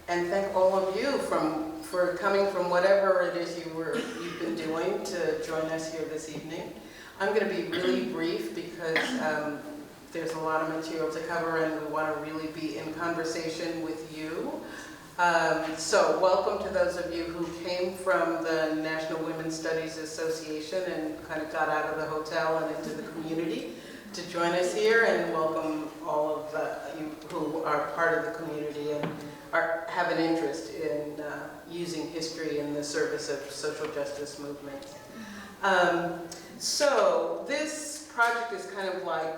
and thank all of you for coming from whatever it is you've been doing to join us here this evening. I'm going to be really brief because there's a lot of material to cover and we want to really be in conversation with you. So welcome to those of you who came from the National Women's Studies Association and kind of got out of the hotel and into the community to join us here, and welcome all of you who are part of the community and have an interest in using history in the service of social justice movements. So this project is kind of like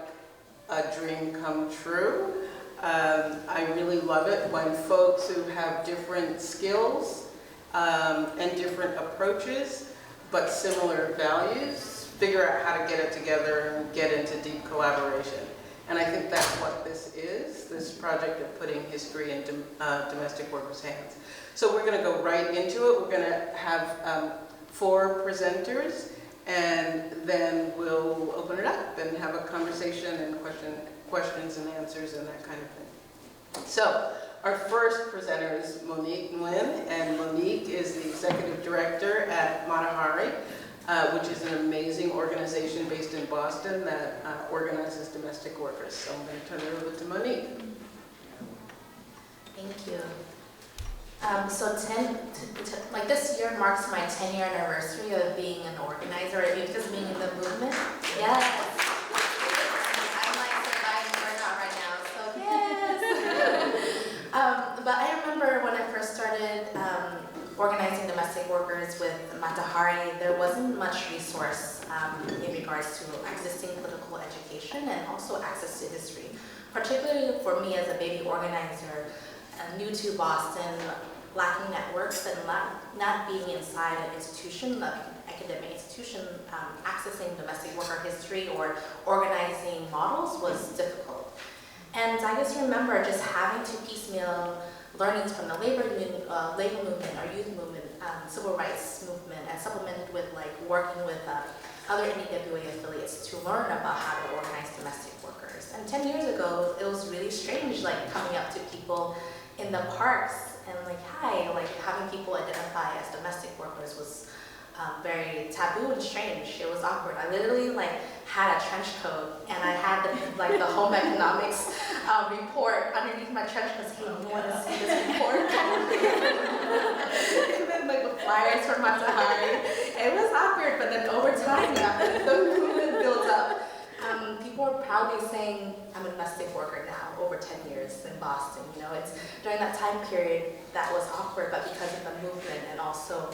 a dream come true. I really love it when folks who have different skills and different approaches, but similar values, figure out how to get it together and get into deep collaboration. And I think that's what this is, this project of putting history in domestic workers' hands. So we're going to go right into it. We're going to have 4 presenters, and then we'll open it up and have a conversation and questions and answers and that kind of thing. So our first presenter is Monique Nguyen, and Monique is the executive director at Matahari, which is an amazing organization based in Boston that organizes domestic workers. So I'm going to turn it over to Monique. Thank you. So like this year marks my 10-year anniversary of being an organizer, or just being in the movement. Yes. I'm like surviving burnout right now, so yes. But I remember when I first started organizing domestic workers with Matahari, there wasn't much resource in regards to existing political education and also access to history. Particularly for me as a baby organizer, new to Boston, lacking networks and not being inside an institution, an academic institution, accessing domestic worker history or organizing models was difficult. And I just remember just having to piecemeal learnings from the labor movement or youth movement, civil rights movement, and supplemented with like working with other NDWA affiliates to learn about how to organize domestic workers. And 10 years ago, it was really strange, like coming up to people in the parks and like, hi, like having people identify as domestic workers was very taboo and strange. It was awkward. I literally like had a trench coat and I had the home economics report underneath my trench coat saying, hey, you want to see this report? And then like the flyers from Matahari. It was awkward, but then over time, after the movement built up, people are proudly saying, I'm a domestic worker now, over 10 years in Boston. You know, it's during that time period that was awkward, but because of the movement and also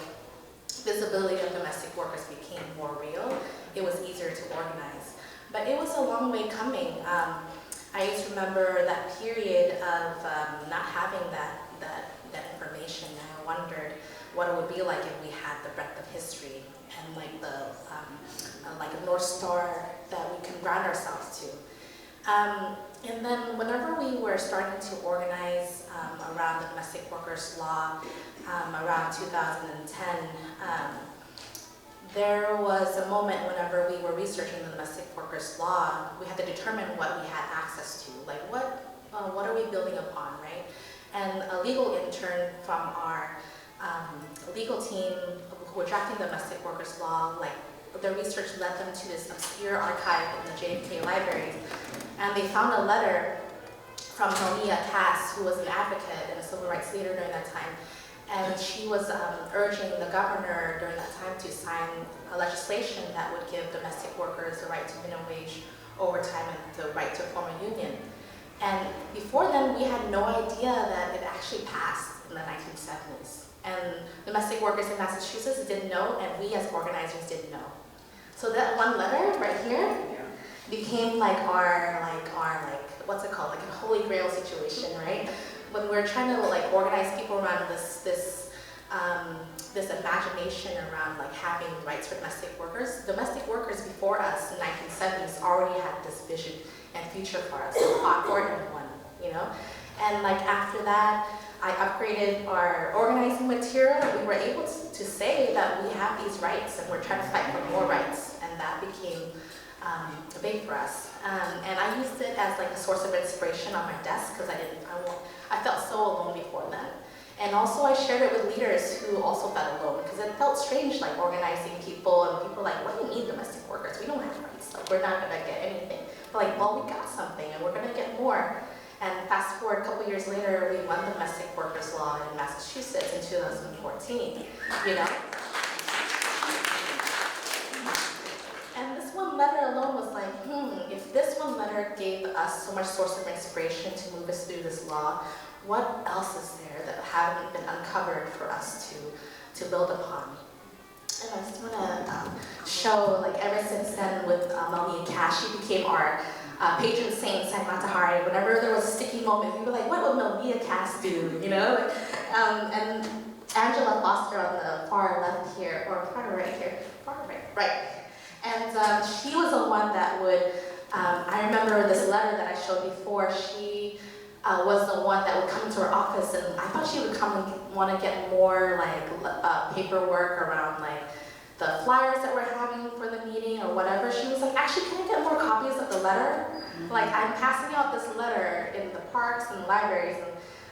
visibility of domestic workers became more real, it was easier to organize. But it was a long way coming. I just remember that period of not having that information, and I wondered what it would be like if we had the breadth of history and like the like a North Star that we can ground ourselves to. And then whenever we were starting to organize around the domestic workers law around 2010, there was a moment whenever we were researching the domestic workers law, we had to determine what we had access to, like what are we building upon, right? And a legal intern from our legal team who were drafting the domestic workers law, like their research led them to this obscure archive in the JFK library, and they found a letter from Nonia Cass, who was an advocate and a civil rights leader during that time, and she was urging the governor during that time to sign a legislation that would give domestic workers the right to minimum wage, overtime, and the right to form a union. And before then, we had no idea that it actually passed in the 1970s. And domestic workers in Massachusetts didn't know, and we as organizers didn't know. So that one letter right here became like our what's it called, like a holy grail situation, right? When we're trying to like organize people around this imagination around like having rights for domestic workers before us in the 1970s already had this vision and future for us, for everyone, you know? And like after that, I upgraded our organizing material, and we were able to say that we have these rights and we're trying to fight for more rights, and that became big for us. And I used it as like a source of inspiration on my desk because I felt so alone before then. And also I shared it with leaders who also felt alone, because it felt strange, like organizing people, and people were like, what do you mean domestic workers? We don't have rights, like we're not gonna get anything. But like, well, we got something and we're gonna get more. And fast forward a couple years later, we won the domestic workers law in Massachusetts in 2014, you know? And this one letter alone was like, if this one letter gave us so much source of inspiration to move us through this law, what else is there that haven't been uncovered for us to build upon? And I just want to show, like, ever since then with Monique, she became our patron saint at Matahari. Whenever there was a sticky moment, we were like, what would Melvia Cass do, you know? And Angela Foster on the far left here, or far right here, far right. And she was the one that would, I remember this letter that I showed before, she was the one that would come into her office, and I thought she would come and want to get more like paperwork around like the flyers that we're having for the meeting or whatever. She was like, actually, can I get more copies of the letter? Like, I'm passing out this letter in the parks and libraries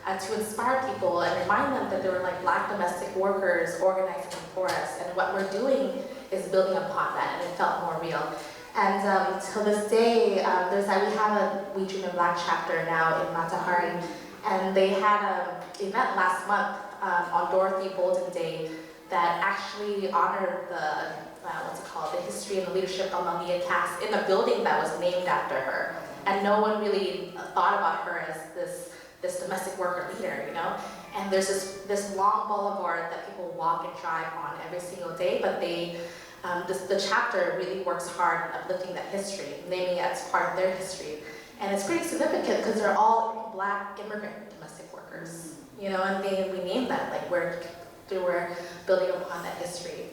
and to inspire people and remind them that there were like Black domestic workers organizing for us, and what we're doing is building upon that, and it felt more real. And to this day, we have a We Dream in Black chapter now in Matahari, and they had an event last month on Dorothy Bolden Day that actually honored the, the history and the leadership of Monique Cass in a building that was named after her. And no one really thought about her as this domestic worker leader, you know? And there's this long boulevard that people walk and drive on every single day, but the chapter really works hard on uplifting that history, naming it as part of their history. And it's pretty significant because they're all Black immigrant domestic workers, you know, and we named that, like we're building upon that history.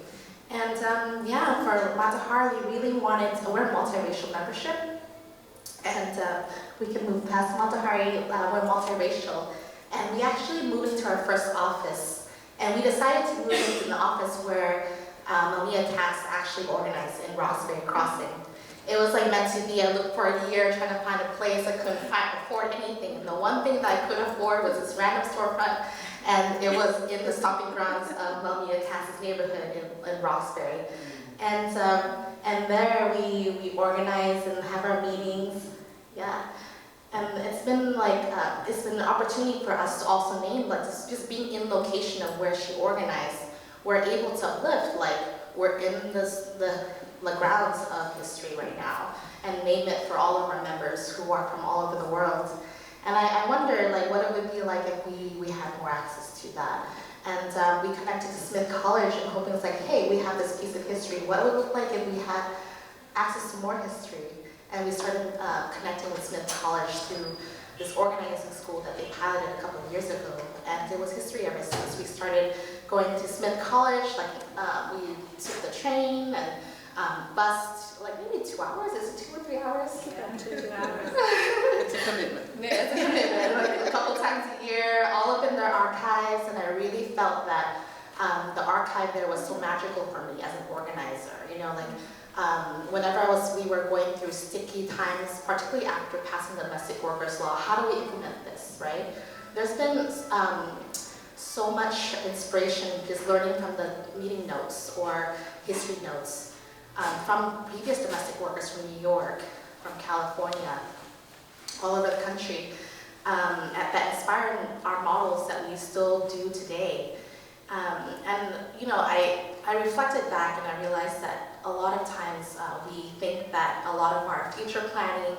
And for Matahari, we really wanted, we're a multiracial membership, and we can move past Matahari, we're multiracial. And we actually moved into our first office, and we decided to move into an office where Monique Cass actually organized in Roxbury Crossing. It was like meant to be. I looked for a year trying to find a place. I couldn't afford anything. And the one thing that I could afford was this random storefront, and it was in the stomping grounds of Monique Cass's neighborhood in Roxbury. And there we organize and have our meetings. Yeah. And it's been like, it's been an opportunity for us to also name, like just being in location of where she organized, we're able to uplift, like we're in the grounds of history right now, and name it for all of our members who are from all over the world. And I wonder like what it would be like if we had more access to that. And we connected to Smith College and hoping it's like, hey, we have this piece of history. What would it look like if we had access to more history? And we started connecting with Smith College through this organizing school that they piloted a couple of years ago. And it was history ever since. We started going to Smith College, like we took the train and bused, like maybe 2 hours, is it 2 or 3 hours? 2 hours. It's a commitment. Yeah, it's a commitment, like a couple times a year, all up in their archives, and I really felt that the archive there was so magical for me as an organizer, you know, like whenever we were going through sticky times, particularly after passing the domestic workers law, how do we implement this, right? There's been so much inspiration just learning from the meeting notes or history notes from previous domestic workers from New York, from California, all over the country, that inspired our models that we still do today. And you know, I reflected back and I realized that a lot of times we think that a lot of our future planning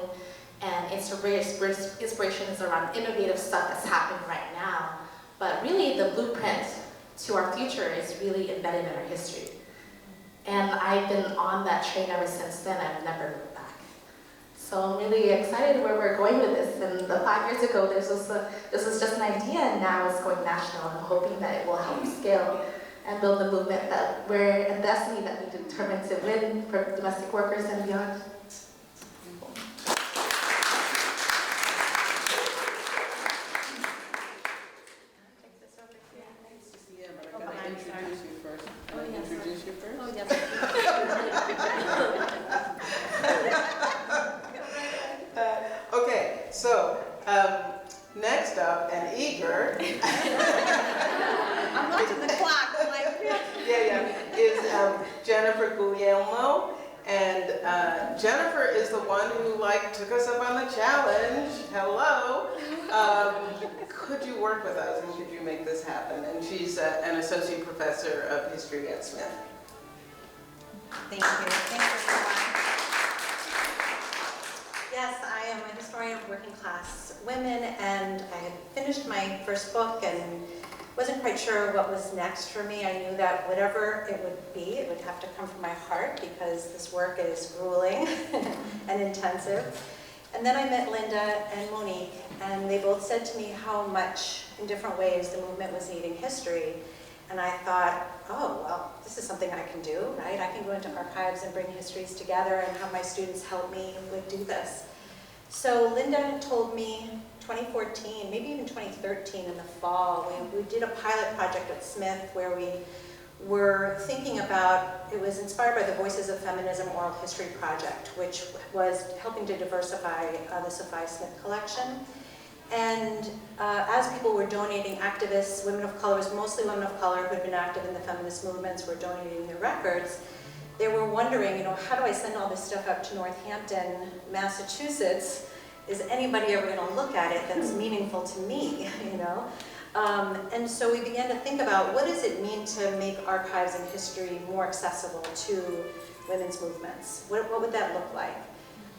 and inspiration is around innovative stuff that's happening right now, but really the blueprint to our future is really embedded in our history. And I've been on that train ever since then. I've never looked back. So I'm really excited where we're going with this. And 5 years ago, this was just an idea, and now it's going national. I'm hoping that it will help scale and build the movement that we're, and destiny that we determined to win for domestic workers and beyond. Okay, so next up, up and eager. I'm watching the clock. I'm like, is Jennifer Guglielmo. And Jennifer is the one who took us up on the challenge. Hello. Could you work with us and could you make this happen? And she's an associate professor of history at Smith. thank you. Thanks, everyone. Yes, I am a historian of working class women, and I had finished my first book and wasn't quite sure what was next for me. I knew that whatever it would be, it would have to come from my heart because this work is grueling and intensive. And then I met Linda and Monique, and they both said to me how much, in different ways, the movement was needing history. And I thought, oh, well, this is something I can do, right? I can go into archives and bring histories together and have my students help me do this. So Linda told me 2014, maybe even 2013 in the fall, we did a pilot project at Smith where we were thinking about, it was inspired by the Voices of Feminism Oral History Project, which was helping to diversify the Sophia Smith collection. And as people were donating, activists, women of color, mostly women of color who had been active in the feminist movements, were donating their records. They were wondering, how do I send all this stuff up to Northampton, Massachusetts? Is anybody ever going to look at it that's meaningful to me, And so we began to think about what does it mean to make archives and history more accessible to women's movements? What would that look like?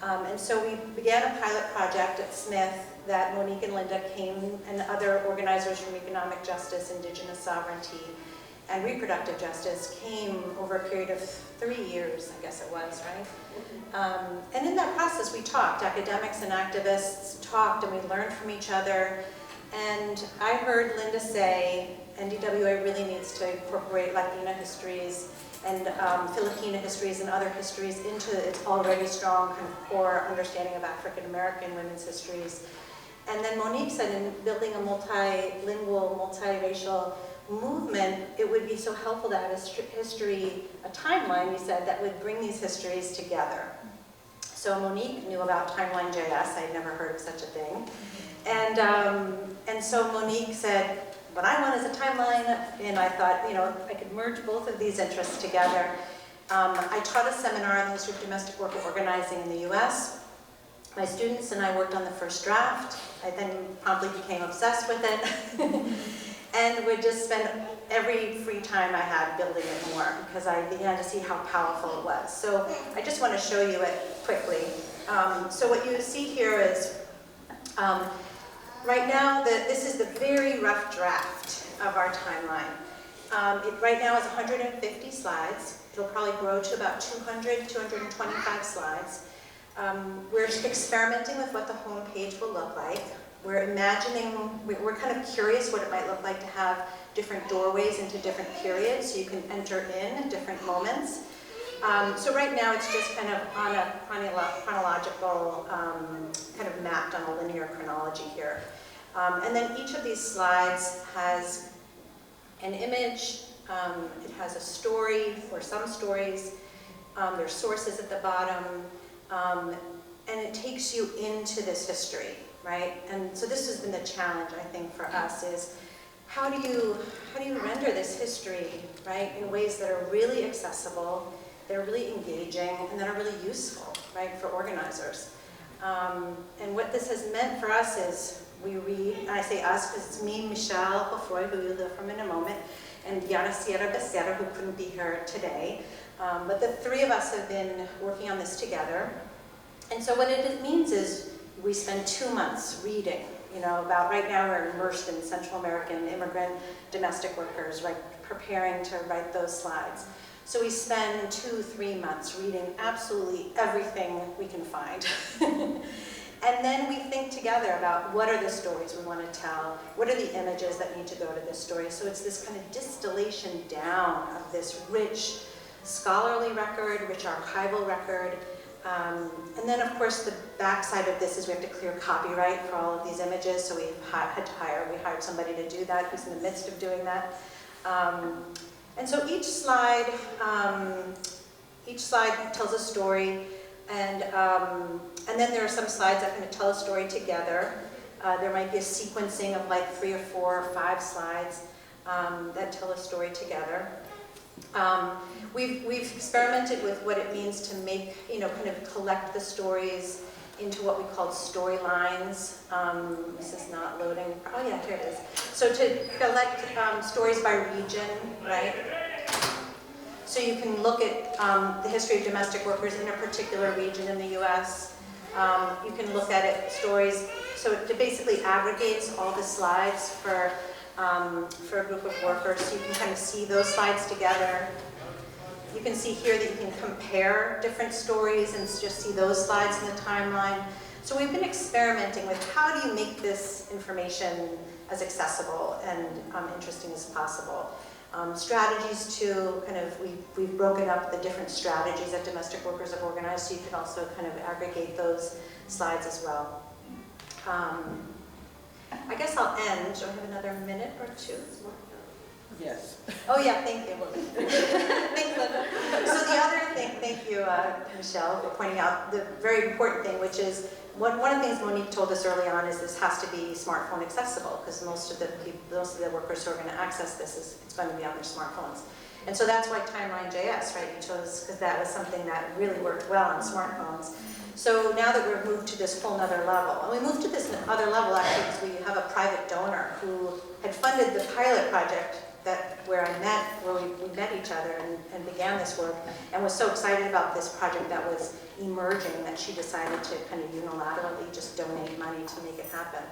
And so we began a pilot project at Smith that Monique and Linda came, and other organizers from economic justice, indigenous sovereignty, and reproductive justice came over a period of 3 years, I guess it was, right? And in that process we talked, academics and activists talked, and we learned from each other. And I heard Linda say, NDWA really needs to incorporate Latina histories and Filipina histories and other histories into its already strong kind of core understanding of African American women's histories. And then Monique said in building a multilingual, multiracial movement, it would be so helpful to have a timeline, you said, that would bring these histories together. So Monique knew about Timeline JS, I'd never heard of such a thing. And so Monique said, what I want is a timeline, and I thought, I could merge both of these interests together. I taught a seminar on the history of domestic worker organizing in the US. My students and I worked on the first draft. I then promptly became obsessed with it and would just spend every free time I had building it more because I began to see how powerful it was. So I just want to show you it quickly. So what you see here is, right now, this is the very rough draft of our timeline. It right now is 150 slides. It'll probably grow to about 200, 225 slides. We're experimenting with what the home page will look like. We're imagining, we're kind of curious what it might look like to have different doorways into different periods so you can enter in different moments. So right now it's just kind of on a chronological, kind of mapped on a linear chronology here. And then each of these slides has an image, it has a story or some stories, there's sources at the bottom, and it takes you into this history, right? And so this has been the challenge, I think, for us is how do you render this history, right, in ways that are really accessible, that are really engaging, and that are really useful, right, for organizers. And what this has meant for us is we read, and I say us because it's me, Michelle, Joffroy, who you'll hear from in a moment, and Diana Sierra Becerra, who couldn't be here today. But the three of us have been working on this together. And so what it means is we spend 2 months reading, about right now we're immersed in Central American immigrant domestic workers, right, preparing to write those slides. So we spend 2-3 months reading absolutely everything we can find. And then we think together about what are the stories we want to tell, what are the images that need to go to this story. So it's this kind of distillation down of this rich scholarly record, rich archival record. And then of course the backside of this is we have to clear copyright for all of these images, so we hired somebody to do that, who's in the midst of doing that. And so each slide tells a story, and then there are some slides that kind of tell a story together. There might be a sequencing of like 3 or 4 or 5 slides that tell a story together. We've experimented with what it means to make, kind of collect the stories into what we call storylines. This is not loading. Oh yeah, here it is. So to collect stories by region, right? So you can look at the history of domestic workers in a particular region in the US. You can look at it, stories, so it basically aggregates all the slides for a group of workers. So you can kind of see those slides together. You can see here that you can compare different stories and just see those slides in the timeline. So we've been experimenting with how do you make this information as accessible and interesting as possible. Strategies to kind of, we've broken up the different strategies that domestic workers have organized, so you can also kind of aggregate those slides as well. I guess I'll end. Do I have another minute or two? Yes. Oh yeah, thank you. Thank you, Linda. So the other thing, thank you, Michelle, for pointing out the very important thing, which is one of the things Monique told us early on is this has to be smartphone accessible, because most of the workers who are going to access this, it's going to be on their smartphones. And so that's why Timeline.js, right, you chose, because that was something that really worked well on smartphones. So now that we've moved to this whole nother level, and we moved to this other level actually because we have a private donor who had funded the pilot project where we met each other and began this work, and was so excited about this project that was emerging that she decided to kind of unilaterally just donate money to make it happen.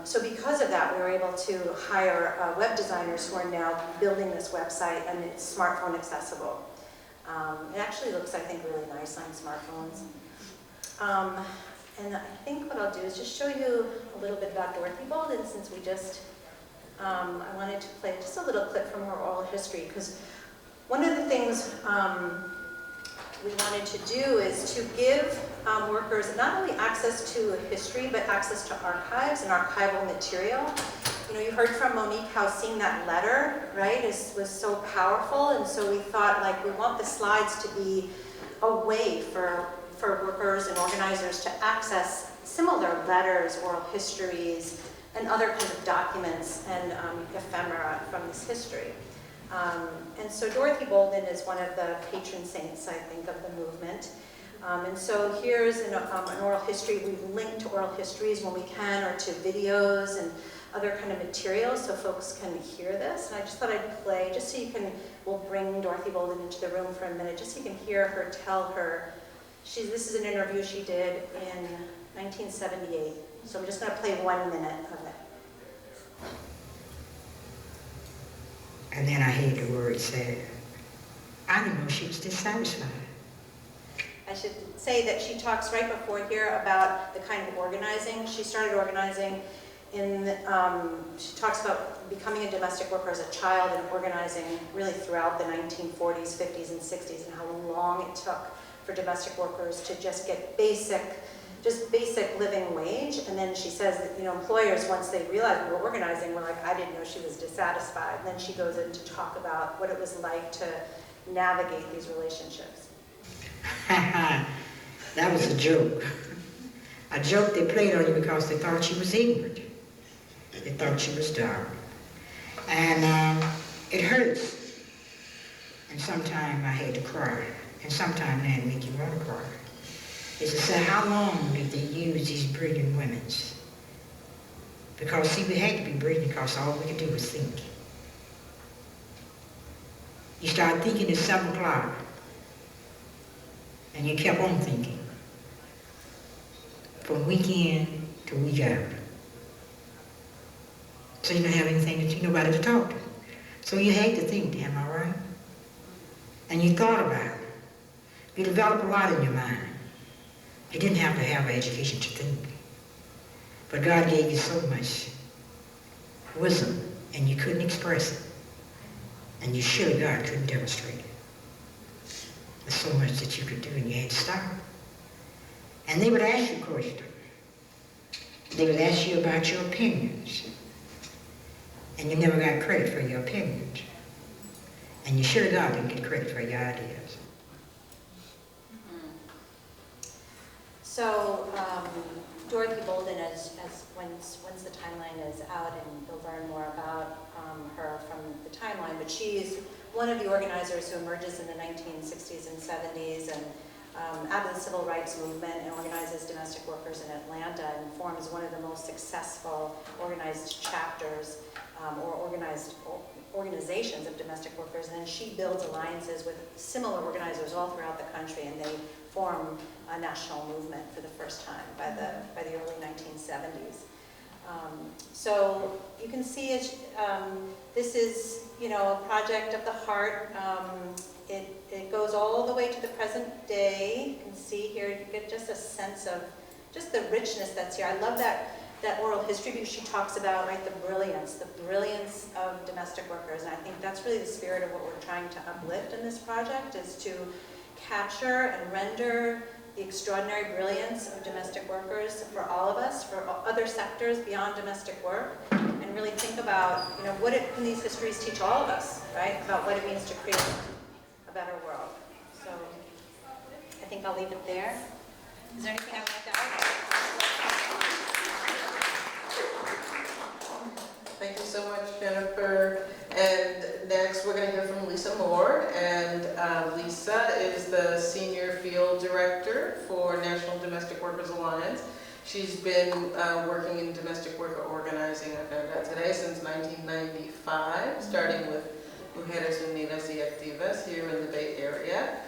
So because of that, we were able to hire web designers who are now building this website, and it's smartphone accessible. It actually looks, I think, really nice on smartphones. And I think what I'll do is just show you a little bit about Dorothy Bolden, since we just I wanted to play just a little clip from her oral history, because one of the things we wanted to do is to give workers not only access to history, but access to archives and archival material. You heard from Monique how seeing that letter, right, was so powerful, and so we thought, like, we want the slides to be a way for workers and organizers to access similar letters, oral histories, and other kinds of documents and ephemera from this history. And so Dorothy Bolden is one of the patron saints, I think, of the movement. And so here's an oral history. We've linked to oral histories when we can, or to videos and other kind of materials, so folks can hear this. And I just thought I'd play, just so you can, we'll bring Dorothy Bolden into the room for a minute, just so you can hear her tell her. This is an interview she did in 1978. So I'm just going to play 1 minute of it. And then I heard the word said, I didn't know she was dissatisfied. I should say that she talks right before here about the kind of organizing. She started organizing she talks about becoming a domestic worker as a child and organizing really throughout the 1940s, 50s, and 60s, and how long it took for domestic workers to just get basic living wage. And then she says that, employers, once they realized we were organizing, were like, I didn't know she was dissatisfied. And then she goes in to talk about what it was like to navigate these relationships. That was a joke. A joke they played on you because they thought she was ignorant. They thought she was dumb. And it hurts. And sometimes I had to cry. And sometimes that make you want to cry. Is to say, how long did they use these brilliant women? Because, see, we had to be brilliant because all we could do was think. You start thinking at 7 o'clock, and you kept on thinking. From week in to week out. So you don't have nobody to talk to. So you had to think, am I right? And you thought about it. You developed a lot in your mind. You didn't have to have an education to think. But God gave you so much wisdom, and you couldn't express it. And you surely, God, couldn't demonstrate it. There's so much that you could do, and you had to stop. And they would ask you questions. They would ask you about your opinions. And you never got credit for your opinions. And you surely, God, didn't get credit for your ideas. So Dorothy Bolden, once the timeline is out, and you'll learn more about her from the timeline, but she's one of the organizers who emerges in the 1960s and 70s and out of the civil rights movement and organizes domestic workers in Atlanta and forms one of the most successful organized chapters or organized organizations of domestic workers. And then she builds alliances with similar organizers all throughout the country, and they form a national movement for the first time by the early 1970s. So you can see this is, a project of the heart. It goes all the way to the present day. You can see here, you get just a sense of just the richness that's here. I love that oral history, because she talks about, right, the brilliance of domestic workers. And I think that's really the spirit of what we're trying to uplift in this project, is to capture and render the extraordinary brilliance of domestic workers for all of us, for other sectors beyond domestic work, and really think about, what can these histories teach all of us, right, about what it means to create a better world. So I think I'll leave it there. Is there anything I would like to add? Thank you so much, Jennifer. And next, we're going to hear from Lisa Moore. And Lisa is the Senior Field Director for National Domestic Workers Alliance. She's been working in domestic worker organizing, I found out today, since 1995, starting with Mujeres Unidas y Activas here in the Bay Area.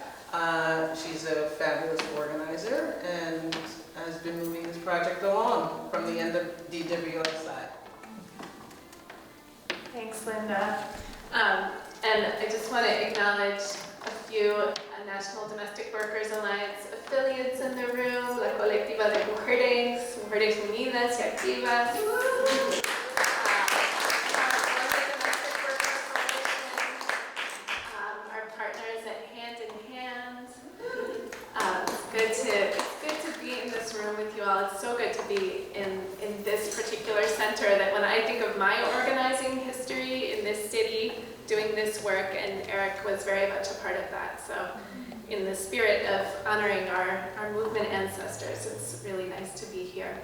She's a fabulous organizer and has been moving this project along from the NDWA side. Thanks, Linda. And I just want to acknowledge a few National Domestic Workers Alliance affiliates in the room, la colectiva de Mujeres Unidas y Activas, our partners at Hand in Hand. It's good to be in this room with you all. It's so good to be in this particular center, that when I think of my organizing history in this city, doing this work, and Eric was very much a part of that. So in the spirit of honoring our movement ancestors, it's really nice to be here.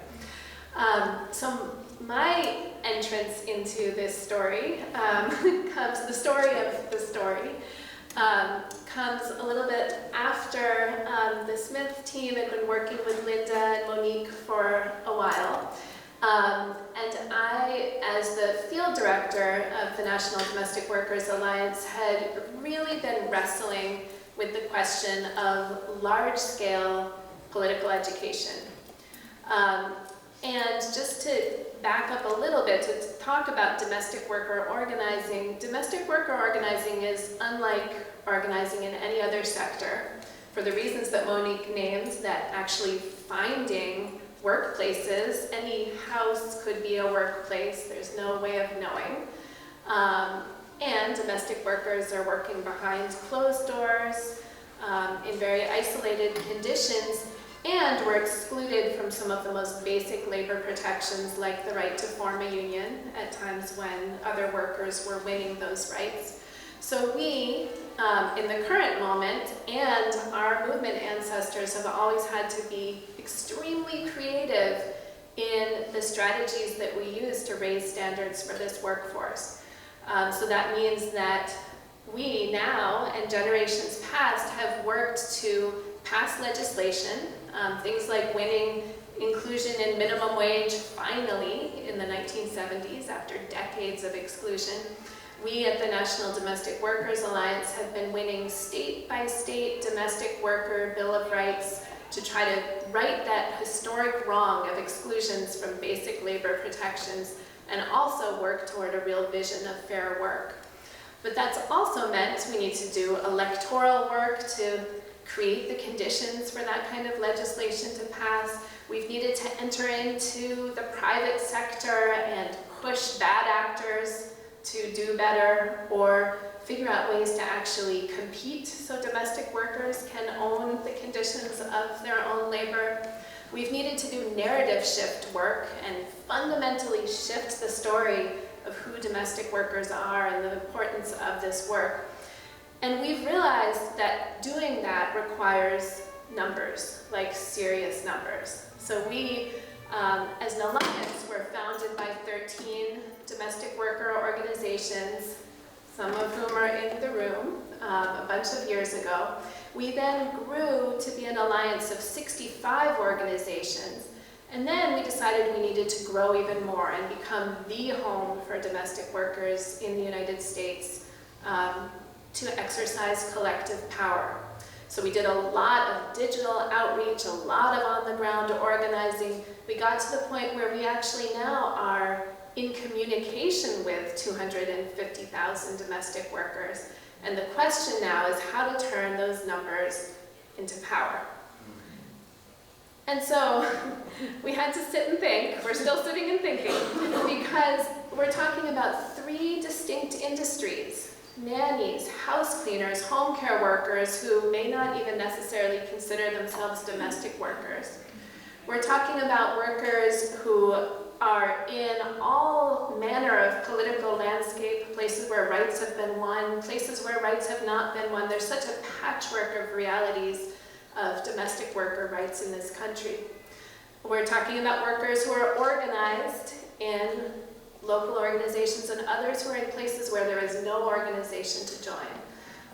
So my entrance into this story the story of the story, comes a little bit after the Smith team had been working with Linda and Monique for a while. And I, as the field director of the National Domestic Workers Alliance, had really been wrestling with the question of large-scale political education. And just to back up a little bit, to talk about domestic worker organizing is unlike organizing in any other sector, for the reasons that Monique named, that actually finding workplaces, any house could be a workplace, there's no way of knowing. And domestic workers are working behind closed doors, in very isolated conditions, and were excluded from some of the most basic labor protections, like the right to form a union at times when other workers were winning those rights. So we, in the current moment, and our movement ancestors, have always had to be extremely creative in the strategies that we use to raise standards for this workforce. So that means that we now, and generations past, have worked to pass legislation, things like winning inclusion in minimum wage finally in the 1970s after decades of exclusion. We at the National Domestic Workers Alliance have been winning state-by-state domestic worker Bill of Rights to try to right that historic wrong of exclusions from basic labor protections, and also work toward a real vision of fair work. But that's also meant we need to do electoral work to create the conditions for that kind of legislation to pass. We've needed to enter into the private sector and push bad actors to do better, or figure out ways to actually compete so domestic workers can own the conditions of their own labor. We've needed to do narrative shift work and fundamentally shift the story of who domestic workers are and the importance of this work. And we've realized that doing that requires numbers, like serious numbers. So we As an alliance, we're founded by 13 domestic worker organizations, some of whom are in the room, a bunch of years ago. We then grew to be an alliance of 65 organizations, and then we decided we needed to grow even more and become the home for domestic workers in the United States to exercise collective power. So we did a lot of digital outreach, a lot of on-the-ground organizing. We got to the point where we actually now are in communication with 250,000 domestic workers. And the question now is how to turn those numbers into power. And so we had to sit and think. We're still sitting and thinking because we're talking about 3 distinct industries: nannies, house cleaners, home care workers who may not even necessarily consider themselves domestic workers. We're talking about workers who are in all manner of political landscape, places where rights have been won, places where rights have not been won. There's such a patchwork of realities of domestic worker rights in this country. We're talking about workers who are organized in local organizations and others who are in places where there is no organization to join.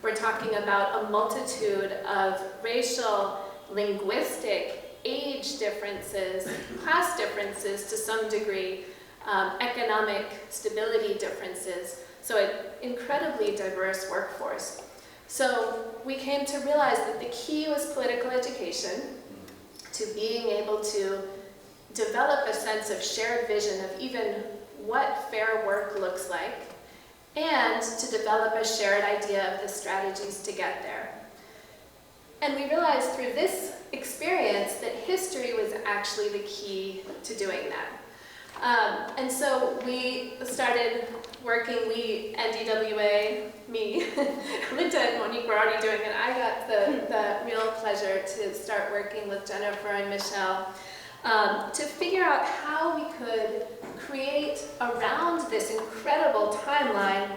We're talking about a multitude of racial, linguistic, age differences, class differences to some degree, economic stability differences, so an incredibly diverse workforce. So we came to realize that the key was political education, to being able to develop a sense of shared vision of even what fair work looks like, and to develop a shared idea of the strategies to get there. And we realized through this experience that history was actually the key to doing that. And so we started working, NDWA, me, Linda and Monique were already doing it. I got the real pleasure to start working with Jennifer and Michelle to figure out how we could create around this incredible timeline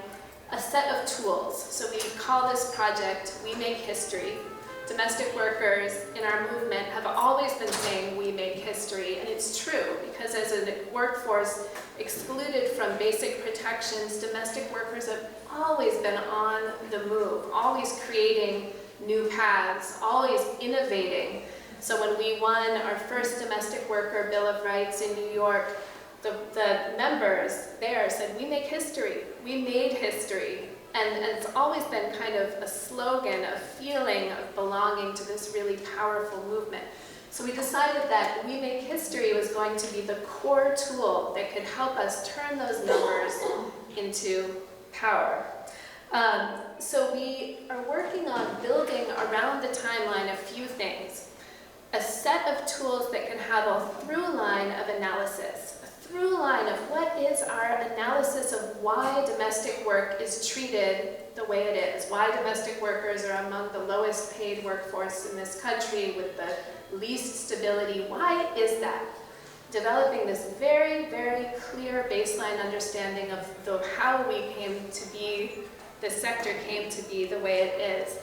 a set of tools. So we call this project We Make History. Domestic workers in our movement have always been saying we make history, and it's true, because as a workforce excluded from basic protections, domestic workers have always been on the move, always creating new paths, always innovating. So when we won our first domestic worker Bill of Rights in New York, the members there said, we make history, we made history. And it's always been kind of a slogan, a feeling of belonging to this really powerful movement. So we decided that We Make History was going to be the core tool that could help us turn those numbers into power. So we are working on building around the timeline a few things. A set of tools that can have a through line of analysis. Through line of what is our analysis of why domestic work is treated the way it is, why domestic workers are among the lowest paid workforce in this country with the least stability. Why is that? Developing this very, very clear baseline understanding of how we came to be, the sector came to be the way it is.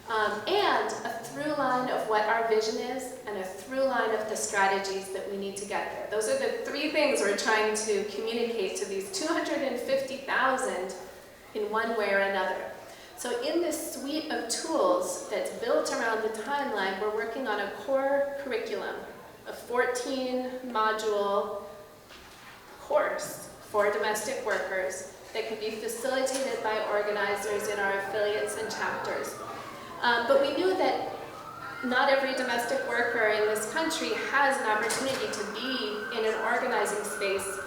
And a through line of what our vision is, and a through line of the strategies that we need to get there. Those are the 3 things we're trying to communicate to these 250,000 in one way or another. So in this suite of tools that's built around the timeline, we're working on a core curriculum, a 14-module course for domestic workers that can be facilitated by organizers in our affiliates and chapters. But we knew that not every domestic worker in this country has an opportunity to be in an organizing space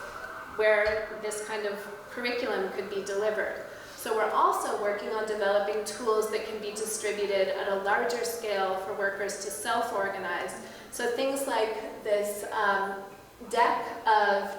where this kind of curriculum could be delivered. So we're also working on developing tools that can be distributed at a larger scale for workers to self-organize. So things like this deck of,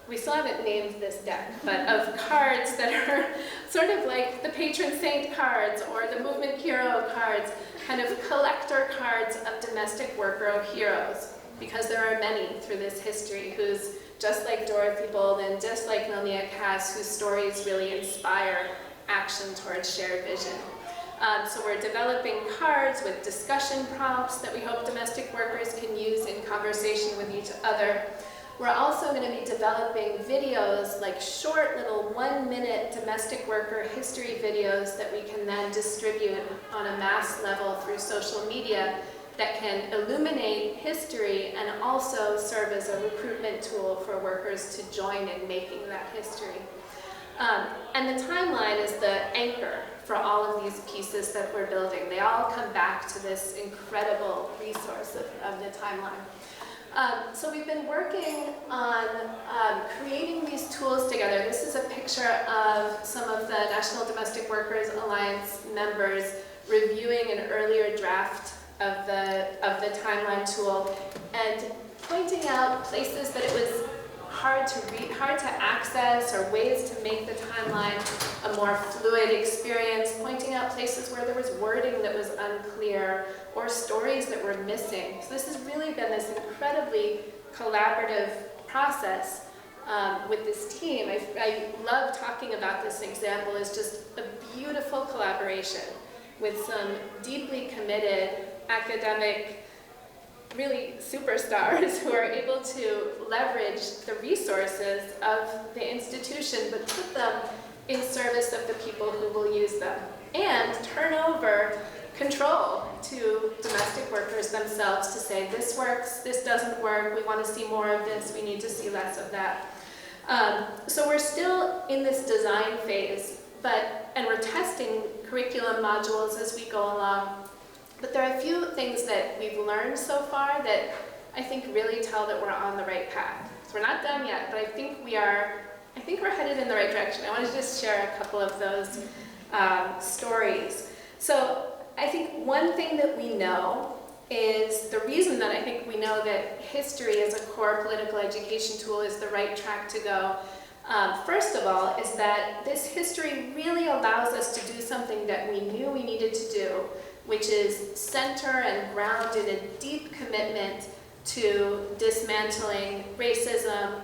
we still haven't named this deck, but of cards that are sort of like the patron saint cards or the movement hero cards, kind of collector cards of domestic worker heroes, because there are many through this history who's just like Dorothy Bolden, just like Milnia Cass, whose stories really inspire action towards shared vision. So we're developing cards with discussion prompts that we hope domestic workers can use in conversation with each other. We're also going to be developing videos, like short little 1-minute domestic worker history videos that we can then distribute on a mass level through social media that can illuminate history and also serve as a recruitment tool for workers to join in making that history. And the timeline is the anchor for all of these pieces that we're building. They all come back to this incredible resource of the timeline. So we've been working on creating these tools together. This is a picture of some of the National Domestic Workers Alliance members reviewing an earlier draft of the timeline tool and pointing out places that it was hard to read, hard to access, or ways to make the timeline a more fluid experience, pointing out places where there was wording that was unclear or stories that were missing. So this has really been this incredibly collaborative process with this team. I love talking about this example as just a beautiful collaboration with some deeply committed academic really superstars who are able to leverage the resources of the institution but put them in service of the people who will use them and turn over control to domestic workers themselves to say, this works, this doesn't work, we want to see more of this, we need to see less of that. So we're still in this design phase, and we're testing curriculum modules as we go along. But there are a few things that we've learned so far that I think really tell that we're on the right path. So we're not done yet, but I think we're headed in the right direction. I want to just share a couple of those stories. So I think one thing that we know is the reason that I think we know that history as a core political education tool is the right track to go. First of all, is that this history really allows us to do something that we knew we needed to do, which is center and ground in a deep commitment to dismantling racism,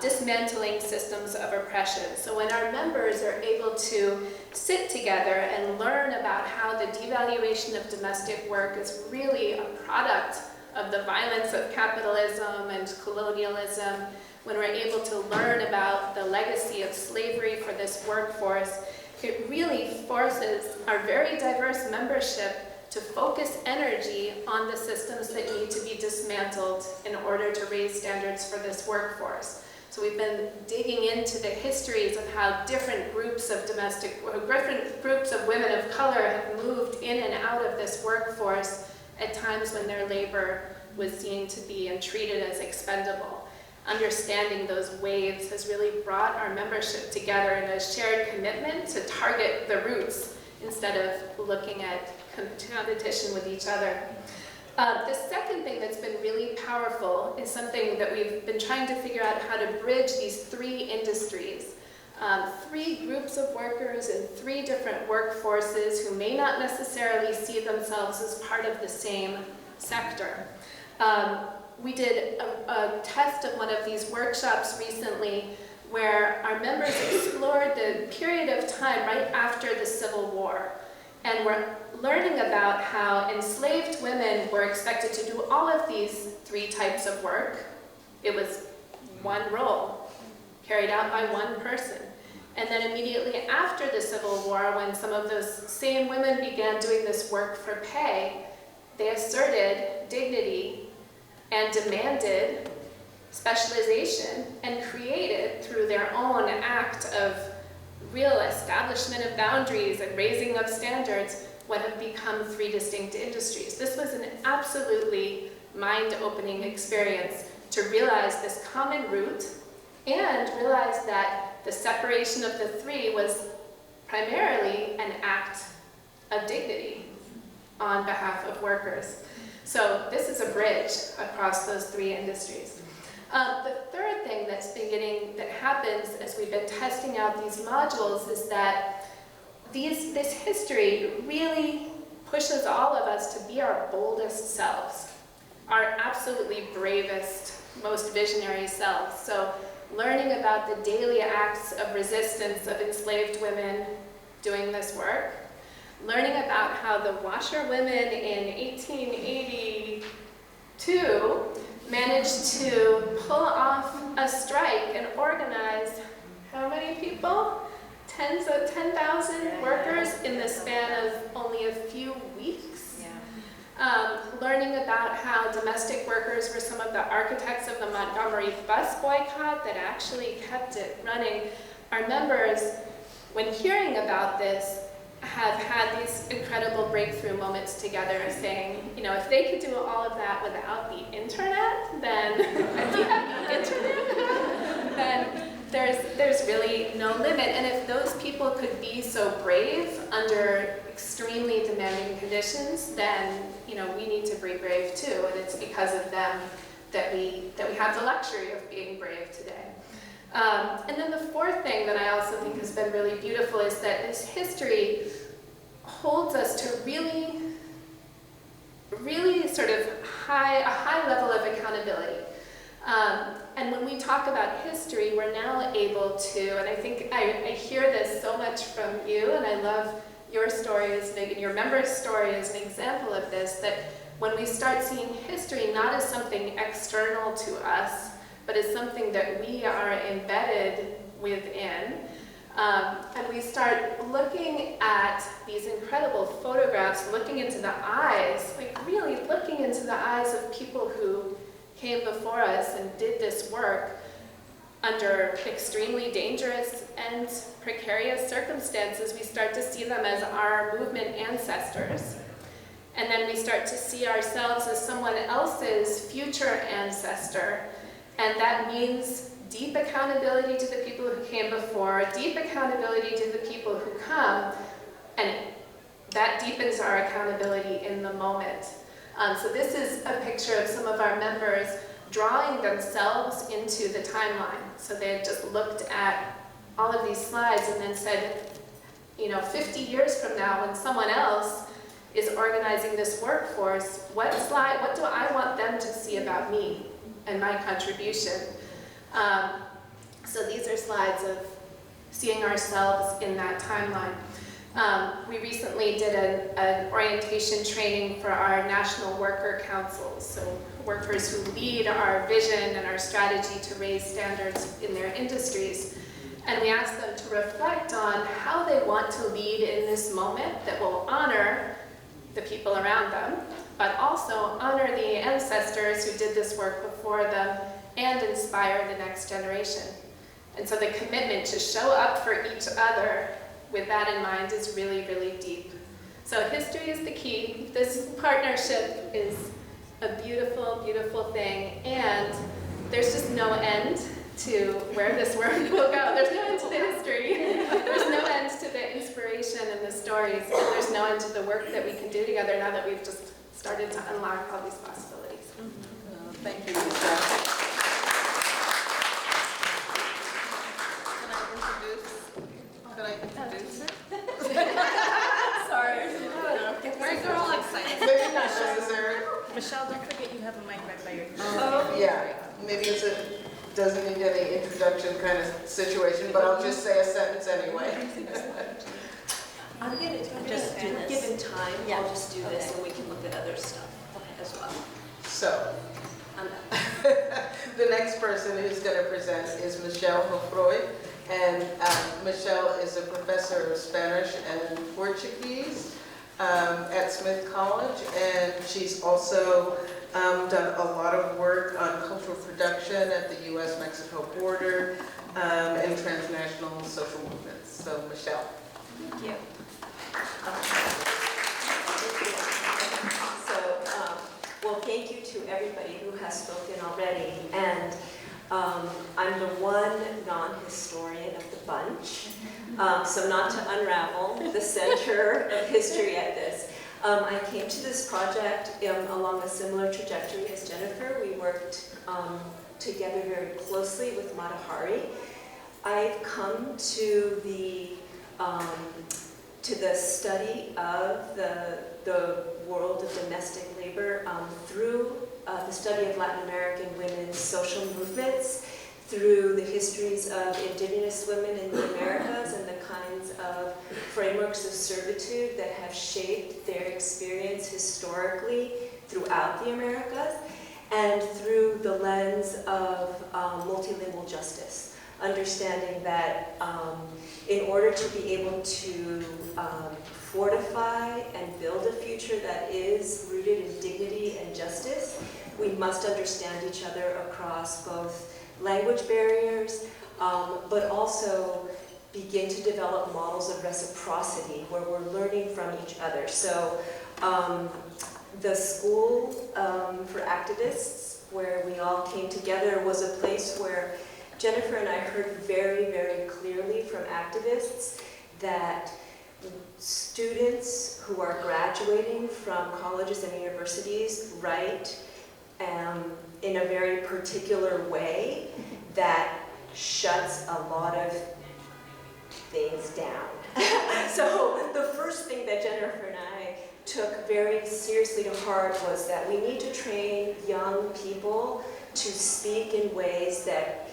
dismantling systems of oppression. So when our members are able to sit together and learn about how the devaluation of domestic work is really a product of the violence of capitalism and colonialism, when we're able to learn about the legacy of slavery for this workforce, it really forces our very diverse membership to focus energy on the systems that need to be dismantled in order to raise standards for this workforce. So we've been digging into the histories of how different groups of women of color have moved in and out of this workforce at times when their labor was seen to be and treated as expendable. Understanding those waves has really brought our membership together in a shared commitment to target the roots instead of looking at competition with each other. The second thing that's been really powerful is something that we've been trying to figure out how to bridge these three industries. Three groups of workers in three different workforces who may not necessarily see themselves as part of the same sector. We did a test of one of these workshops recently where our members explored the period of time right after the Civil War. And we're learning about how enslaved women were expected to do all of these three types of work. It was one role, carried out by one person. And then immediately after the Civil War, when some of those same women began doing this work for pay, they asserted dignity and demanded specialization and created, through their own act of real establishment of boundaries and raising of standards, what have become three distinct industries. This was an absolutely mind-opening experience to realize this common root and realize that the separation of the three was primarily an act of dignity on behalf of workers. So this is a bridge across those three industries. The third thing that happens as we've been testing out these modules is that this history really pushes all of us to be our boldest selves, our absolutely bravest, most visionary selves. So learning about the daily acts of resistance of enslaved women doing this work, learning about how the washerwomen in 1882 managed to pull off a strike and organize how many people? 10,000 workers in the span of only a few weeks. Learning about how domestic workers were some of the architects of the Montgomery bus boycott that actually kept it running. Our members, when hearing about this, have had these incredible breakthrough moments together saying, you know, if they could do all of that without the internet, then, and we have the internet, then there's really no limit. And if those people could be so brave under extremely demanding conditions, then, you know, we need to be brave too. And it's because of them that we have the luxury of being brave today. And then the fourth thing that I also think has been really beautiful is that this history holds us to really sort of a high level of accountability. And when we talk about history, we're now able to, and I think I hear this so much from you, and I love your story as your member's story as an example of this, that when we start seeing history not as something external to us, but as something that we are embedded within, and we start looking at these incredible photographs, looking into the eyes, like really looking into the eyes of people who came before us and did this work under extremely dangerous and precarious circumstances, we start to see them as our movement ancestors. And then we start to see ourselves as someone else's future ancestor. And that means deep accountability to the people who came before, deep accountability to the people who come, and that deepens our accountability in the moment. So this is a picture of some of our members drawing themselves into the timeline. So they had just looked at all of these slides and then said, you know, 50 years from now when someone else is organizing this workforce, what do I want them to see about me and my contribution? So these are slides of seeing ourselves in that timeline. We recently did an orientation training for our national worker councils, so workers who lead our vision and our strategy to raise standards in their industries. And we asked them to reflect on how they want to lead in this moment that will honor the people around them, but also honor the ancestors who did this work before them and inspire the next generation. And so the commitment to show up for each other with that in mind is really, really deep. So history is the key. This partnership is a beautiful, beautiful thing, and there's just no end to where this work will go. There's no end to the history. There's no end to the inspiration and the stories. And there's no end to the work that we can do together now that we've just started to unlock all these possibilities. Thank you, Lisa. Can I introduce her? Sorry. We're all excited. Maybe not necessary. Michelle, don't forget you have a mic right by your Yeah, maybe doesn't need any introduction kind of situation, but I'll just say a sentence anyway. I'm going to just do this. Given time, I'll just do this and we can look at other stuff as well. So, the next person who's going to present is Joffroy. And Michelle is a professor of Spanish and Portuguese at Smith College, and she's also done a lot of work on cultural production at the U.S.-Mexico border and transnational social movements. So, Michelle. Thank you. Well, thank you to everybody who has spoken already. And I'm the one non-historian of the bunch, so not to unravel the center of history at this. I came to this project along a similar trajectory as Jennifer. We worked together very closely with Matahari. I've come to the study of the world of domestic labor through the study of Latin American women's social movements, through the histories of indigenous women in the Americas and the kinds of frameworks frameworks of servitude that have shaped their experience historically throughout the Americas, and through the lens of multilingual justice, understanding that in order to be able to fortify and build a future that is rooted in dignity and justice, we must understand each other across both language barriers, but also begin to develop models of reciprocity where we're learning from each other. So the School for Activists, where we all came together, was a place where Jennifer and I heard very, very clearly from activists that students who are graduating from colleges and universities write in a very particular way that shuts a lot of things down. So the first thing that Jennifer and I took very seriously to heart was that we need to train young people to speak in ways that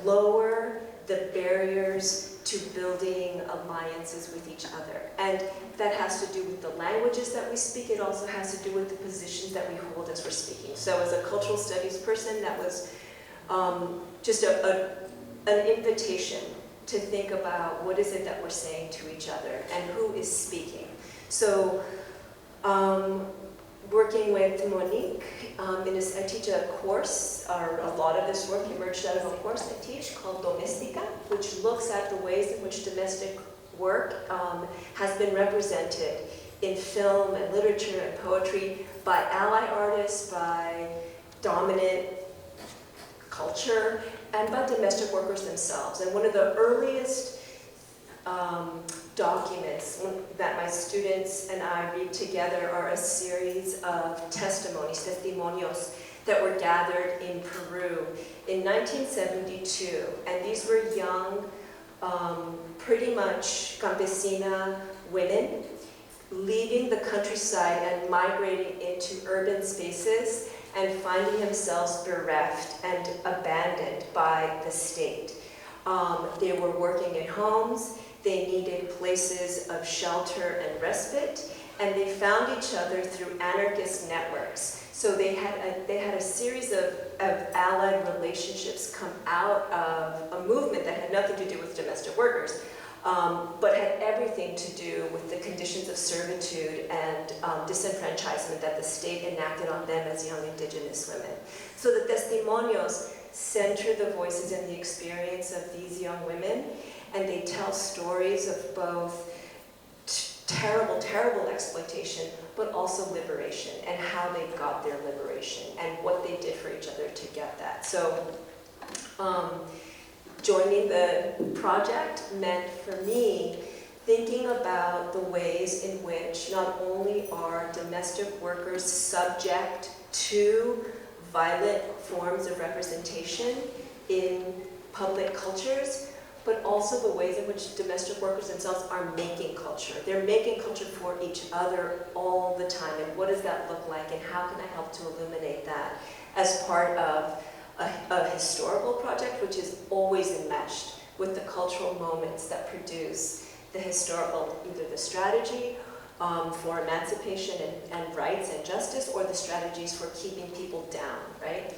lower the barriers to building alliances with each other. And that has to do with the languages that we speak. It also has to do with the positions that we hold as we're speaking. So as a cultural studies person, that was just an invitation to think about what is it that we're saying to each other and who is speaking. So working with Monique, I teach a course, or a lot of this work emerged out of a course I teach called Doméstica, which looks at the ways in which domestic work has been represented in film and literature and poetry by ally artists, by dominant culture, and by domestic workers themselves. And one of the earliest documents that my students and I read together are a series of testimonios, that were gathered in Peru in 1972. And these were young, pretty much campesina women leaving the countryside and migrating into urban spaces and finding themselves bereft and abandoned by the state. They were working in homes, they needed places of shelter and respite, and they found each other through anarchist networks. So they had a series of allied relationships come out of a movement that had nothing to do with domestic workers, but had everything to do with the conditions of servitude and disenfranchisement that the state enacted on them as young indigenous women. So the testimonios center the voices and the experience of these young women, and they tell stories of both terrible, terrible exploitation, but also liberation, and how they got their liberation, and what they did for each other to get that. So joining the project meant for me thinking about the ways in which not only are domestic workers subject to violent forms of representation in public cultures, but also the ways in which domestic workers themselves are making culture. They're making culture for each other all the time, and what does that look like, and how can I help to illuminate that as part of a historical project, which is always enmeshed with the cultural moments that produce the historical, either the strategy for emancipation and rights and justice, or the strategies for keeping people down, right?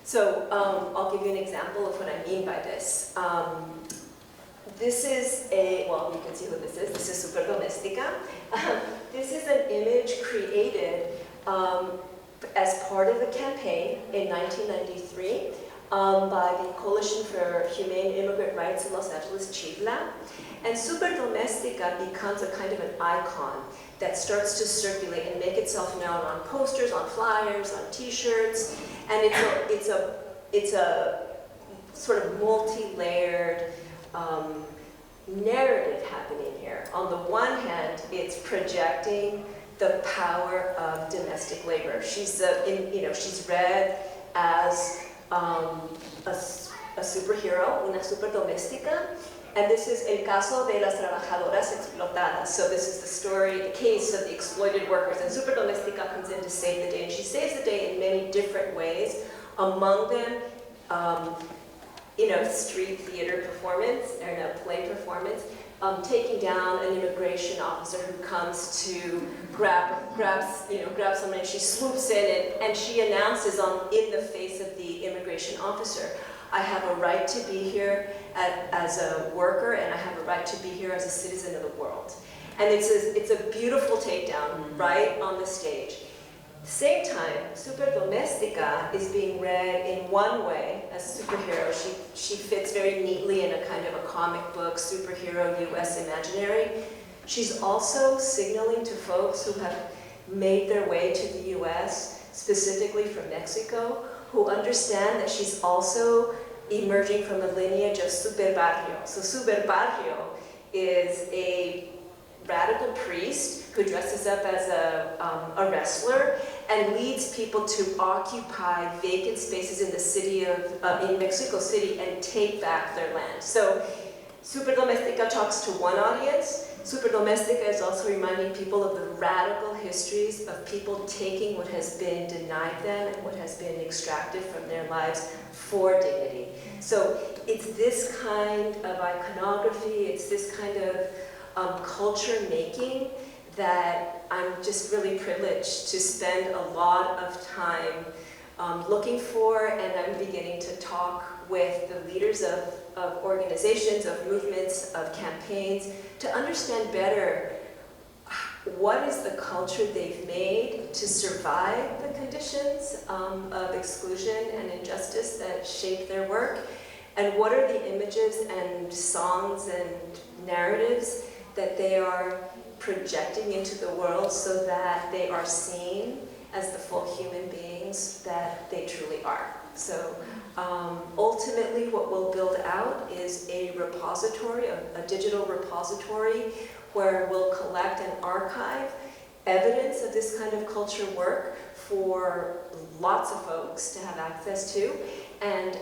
So I'll give you an example of what I mean by this. This is well, you can see what this is. This is Super Doméstica. This is an image created as part of a campaign in 1993 by the Coalition for Humane Immigrant Rights in Los Angeles, Chivla. And Super Doméstica becomes a kind of an icon that starts to circulate and make itself known on posters, on flyers, on t-shirts. And it's a sort of multi-layered narrative happening here. On the one hand, it's projecting the power of domestic labor. She's she's read as a superhero, una super doméstica, and this is el caso de las trabajadoras explotadas. So this is the story, the case of the exploited workers, and Super Doméstica comes in to save the day, and she saves the day in many different ways. Among them, street theater performance or in a play performance, taking down an immigration officer who comes to grab someone, and she swoops in and she announces in the face of the immigration officer, I have a right to be here as a worker, and I have a right to be here as a citizen of the world. And it's a beautiful takedown right on the stage. Same time, Super Domestica is being read in one way as a superhero. She fits very neatly in a kind of a comic book, superhero US imaginary. She's also signaling to folks who have made their way to the US, specifically from Mexico, who understand that she's also emerging from a lineage of Super Barrio. So Super Barrio is a radical priest who dresses up as a wrestler and leads people to occupy vacant spaces in the city in Mexico City and take back their land. So Super Domestica talks to one audience. Super Domestica is also reminding people of the radical histories of people taking what has been denied them and what has been extracted from their lives for dignity. So it's this kind of iconography, it's this kind of culture making that I'm just really privileged to spend a lot of time looking for, and I'm beginning to talk with the leaders of organizations, of movements, of campaigns, to understand better what is the culture they've made to survive the conditions of exclusion and injustice that shape their work, and what are the images and songs and narratives that they are projecting into the world so that they are seen as the full human beings that they truly are. So ultimately what we'll build out is a repository, a digital repository, where we'll collect and archive evidence of this kind of culture work for lots of folks to have access to. And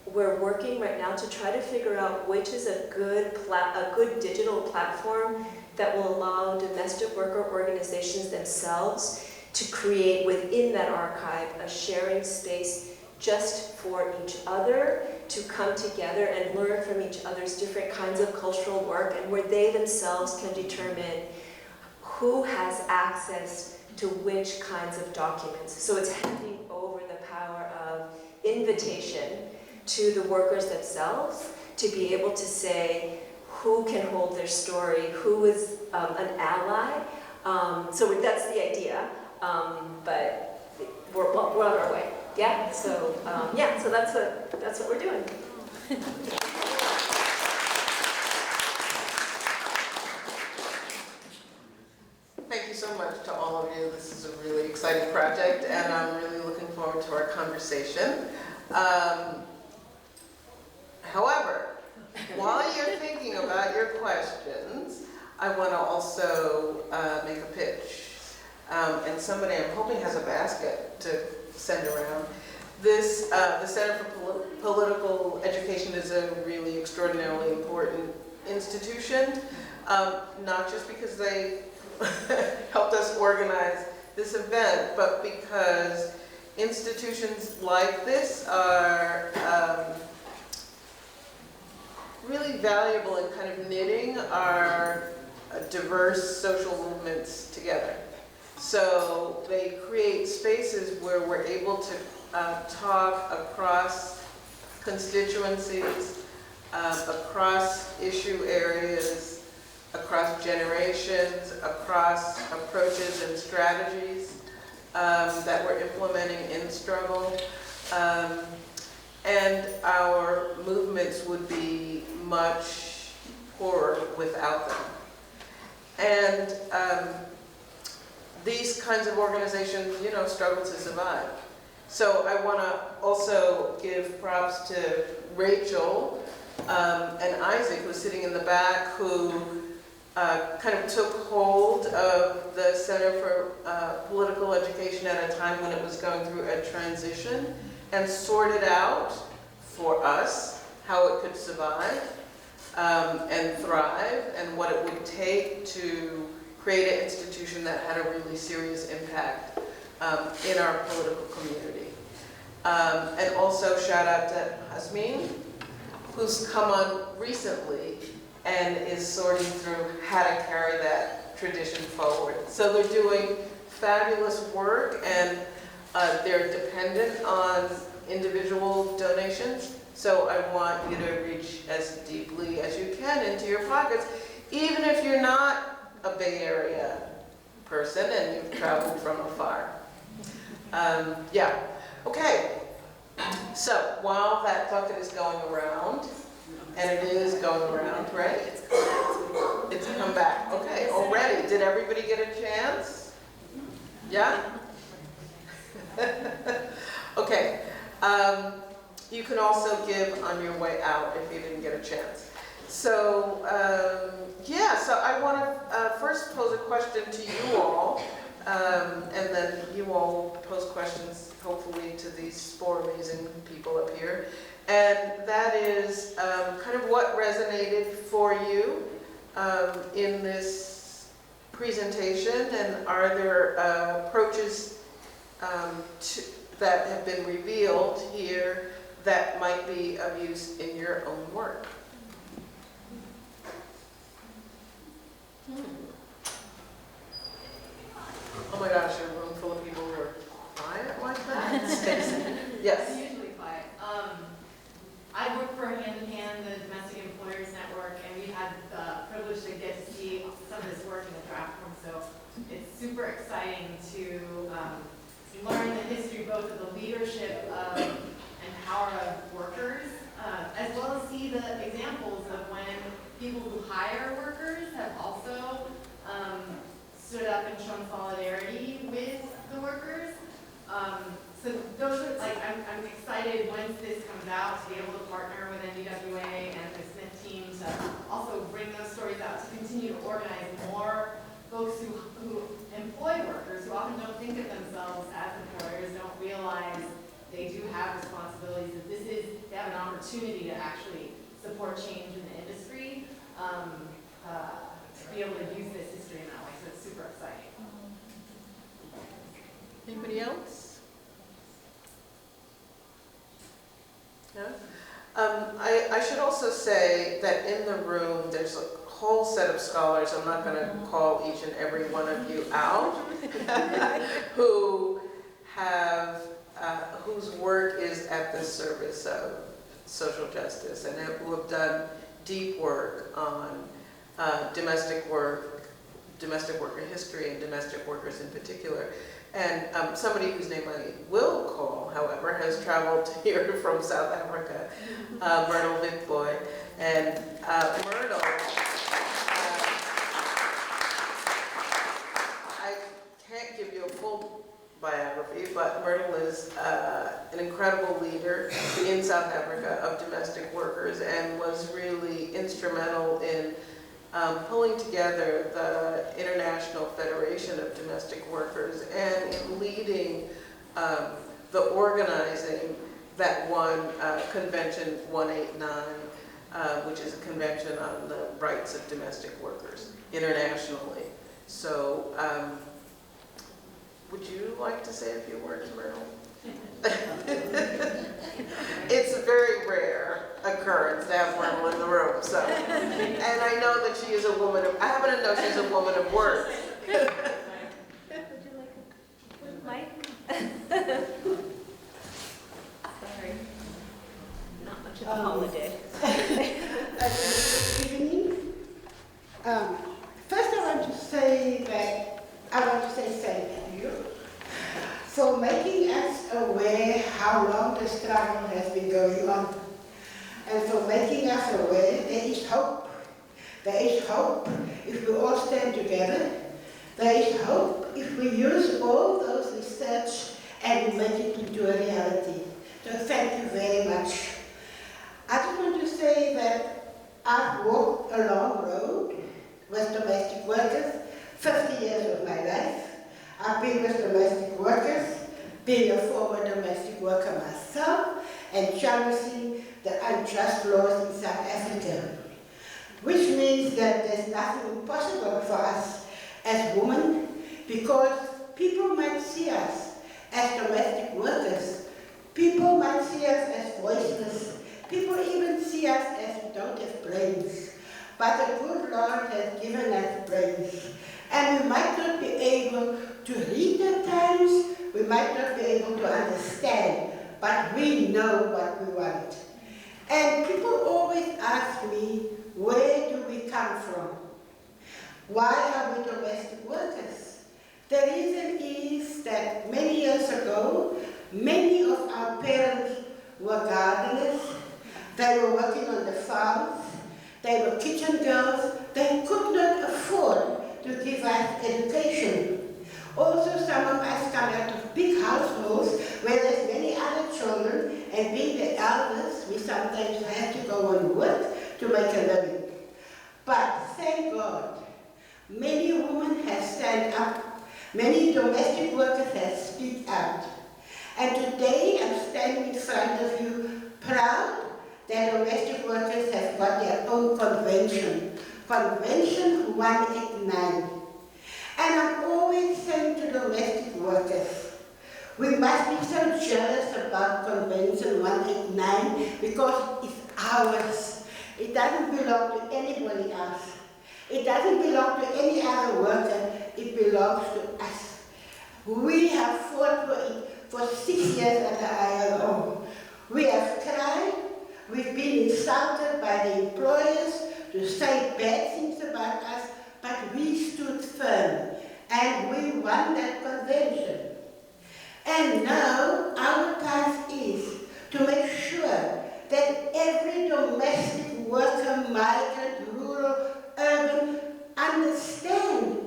we're working right now to try to figure out which is a good digital platform that will allow domestic worker organizations themselves to create within that archive a sharing space just for each other to come together and learn from each other's different kinds of cultural work, and where they themselves can determine who has access to which kinds of documents. So it's handing over the power of invitation to the workers themselves to be able to say who can hold their story, who is an ally. So that's the idea, but we're on our way. Yeah. So so that's what we're doing. Thank you so much to all of you. This is a really exciting project, and I'm really looking forward to our conversation. However, while you're thinking about your questions, I want to also make a pitch. And somebody I'm hoping has a basket to send around. The Center for Political Education is a really extraordinarily important institution, not just because they helped us organize this event, but because institutions like this are really valuable in kind of knitting our diverse social movements together. So they create spaces where we're able to talk across constituencies, across issue areas, across generations, across approaches and strategies that we're implementing in struggle. And our movements would be much poorer without them. And these kinds of organizations, struggle to survive. So I want to also give props to Rachel and Isaac, who's sitting in the back, who kind of took hold of the Center for Political Education at a time when it was going through a transition and sorted out for us how it could survive and thrive, and what it would take to create an institution that had a really serious impact in our political community. And also shout out to Hasmin, who's come on recently and is sorting through how to carry that tradition forward. So they're doing fabulous work, and they're dependent on individual donations. So I want you to reach as deeply as you can into your pockets, even if you're not a Bay Area person and you've traveled from afar. Yeah, okay. So while that bucket is going around, and it is going around, right? It's come back. Okay, already. Did everybody get a chance? Yeah? Okay. You can also give on your way out if you didn't get a chance. So, yeah, so I want to first pose a question to you all, and then you all pose questions, hopefully, to these four amazing people up here. And that is kind of what resonated for you in this presentation, and are there approaches that have been revealed here that might be of use in your own work? Oh my gosh, a room full of people who are quiet like that? Stacy? Yes. I'm usually quiet. I work for Hand in Hand, the Domestic Employers Network, and we had the privilege to get to see some of this work in the draft form. So it's super exciting to learn the history both of the leadership and power of workers, as well as see the examples of when people who hire workers have also stood up and shown solidarity with the workers. So those are, like, I'm excited once this comes out to be able to partner with NDWA and the Smith team to also bring those stories out, to continue to organize more folks who employ workers, who often don't think of themselves as employers, don't realize they do have responsibilities, that they have an opportunity to actually support change in the industry, to be able to use this history in that way. So it's super exciting. Anybody else? No? I should also say that in the room there's a whole set of scholars, I'm not going to call each and every one of you out, who have, whose work is at the service of social justice, and who have done deep work on domestic worker history and domestic workers in particular. And somebody whose name I will call, however, has traveled here from South Africa, Myrtle Witboy. And Myrtle, I can't give you a full biography, but Myrtle is an incredible leader in South Africa of domestic workers, and was really instrumental in pulling together the International Federation of Domestic Workers and leading the organizing that won Convention 189, which is a convention on the rights of domestic workers internationally. So would you like to say a few words, Myrtle? It's a very rare occurrence to have Myrtle in the room, so. And I know that she is a woman of, I happen to know she's a woman of words. Would you like a mic? Sorry. Not much of a holiday. Good evening. First I want to say thank you for making us aware how long the struggle has been going on, and for making us aware there is hope. There is hope if we all stand together. There is hope if we use all those research and make it into a reality. So thank you very much. I just want to say that I've walked a long road with domestic workers, 50 years of my life. I've been with domestic workers, being a former domestic worker myself, and challenging the unjust laws in South Africa, which means that there's nothing impossible for us as women, because people might see us as domestic workers, People might see us as voiceless. People even see us as we don't have brains. But the good Lord has given us brains. And we might not be able to read at times, we might not be able to understand, but we know what we want. And people always ask me, where do we come from? Why are we domestic workers? The reason is that many years ago, many of our parents were gardeners, they were working on the farms, they were kitchen girls, they could not afford to give us education. Also, some of us come out of big households where there's many other children, and being the eldest, we sometimes have to go on work to make a living. But thank God, many women have stand up, many domestic workers have speak out. And today I'm standing in front of you proud that domestic workers have got their own convention, Convention 189. And I'm always saying to domestic workers, we must be so jealous about Convention 189 because it's ours. It doesn't belong to anybody else. It doesn't belong to any other worker. It belongs to us. We have fought for it for 6 years at the ILO. We have cried. We've been insulted by the employers to say bad things about us, but we stood firm and we won that convention. And now our task is to make sure that every domestic worker, migrant, rural, urban, understand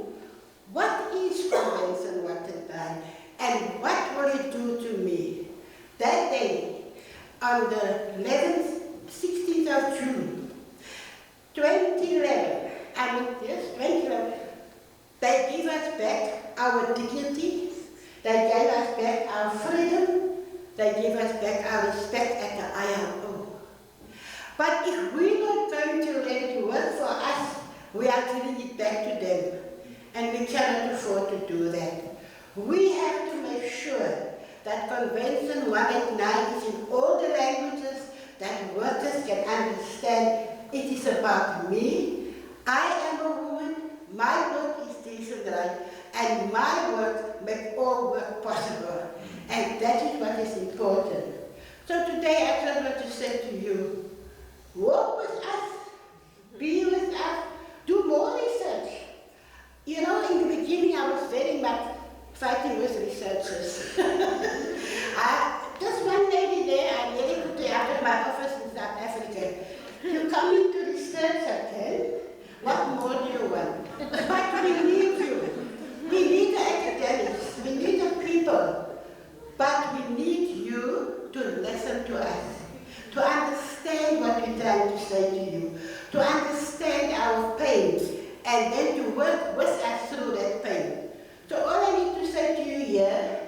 what is Convention 189 and what will it do to me. That day, on the 16th of June, 2011, they gave us back our dignity, they gave us back our freedom, they gave us back our respect at the ILO. But if we're not going to let it work for us, we are giving it back to them. And we cannot afford to do that. We have to make sure that Convention 189 is in all the languages that workers can understand. It is about me. I am a woman. My work is decent right, and my work makes all work possible. And that is what is important. So today I just want to say to you, work with us, be with us, do more research. You know, in the beginning I was very much fighting with researchers. Just one lady there, I nearly put her out of my office in South Africa. You come into research, okay? What more do you want? But we need you. We need the academics. We need the people. But we need you to listen to us, to understand what we're trying to say to you, to understand our pain, and then to work with us through that pain. So all I need to say to you here,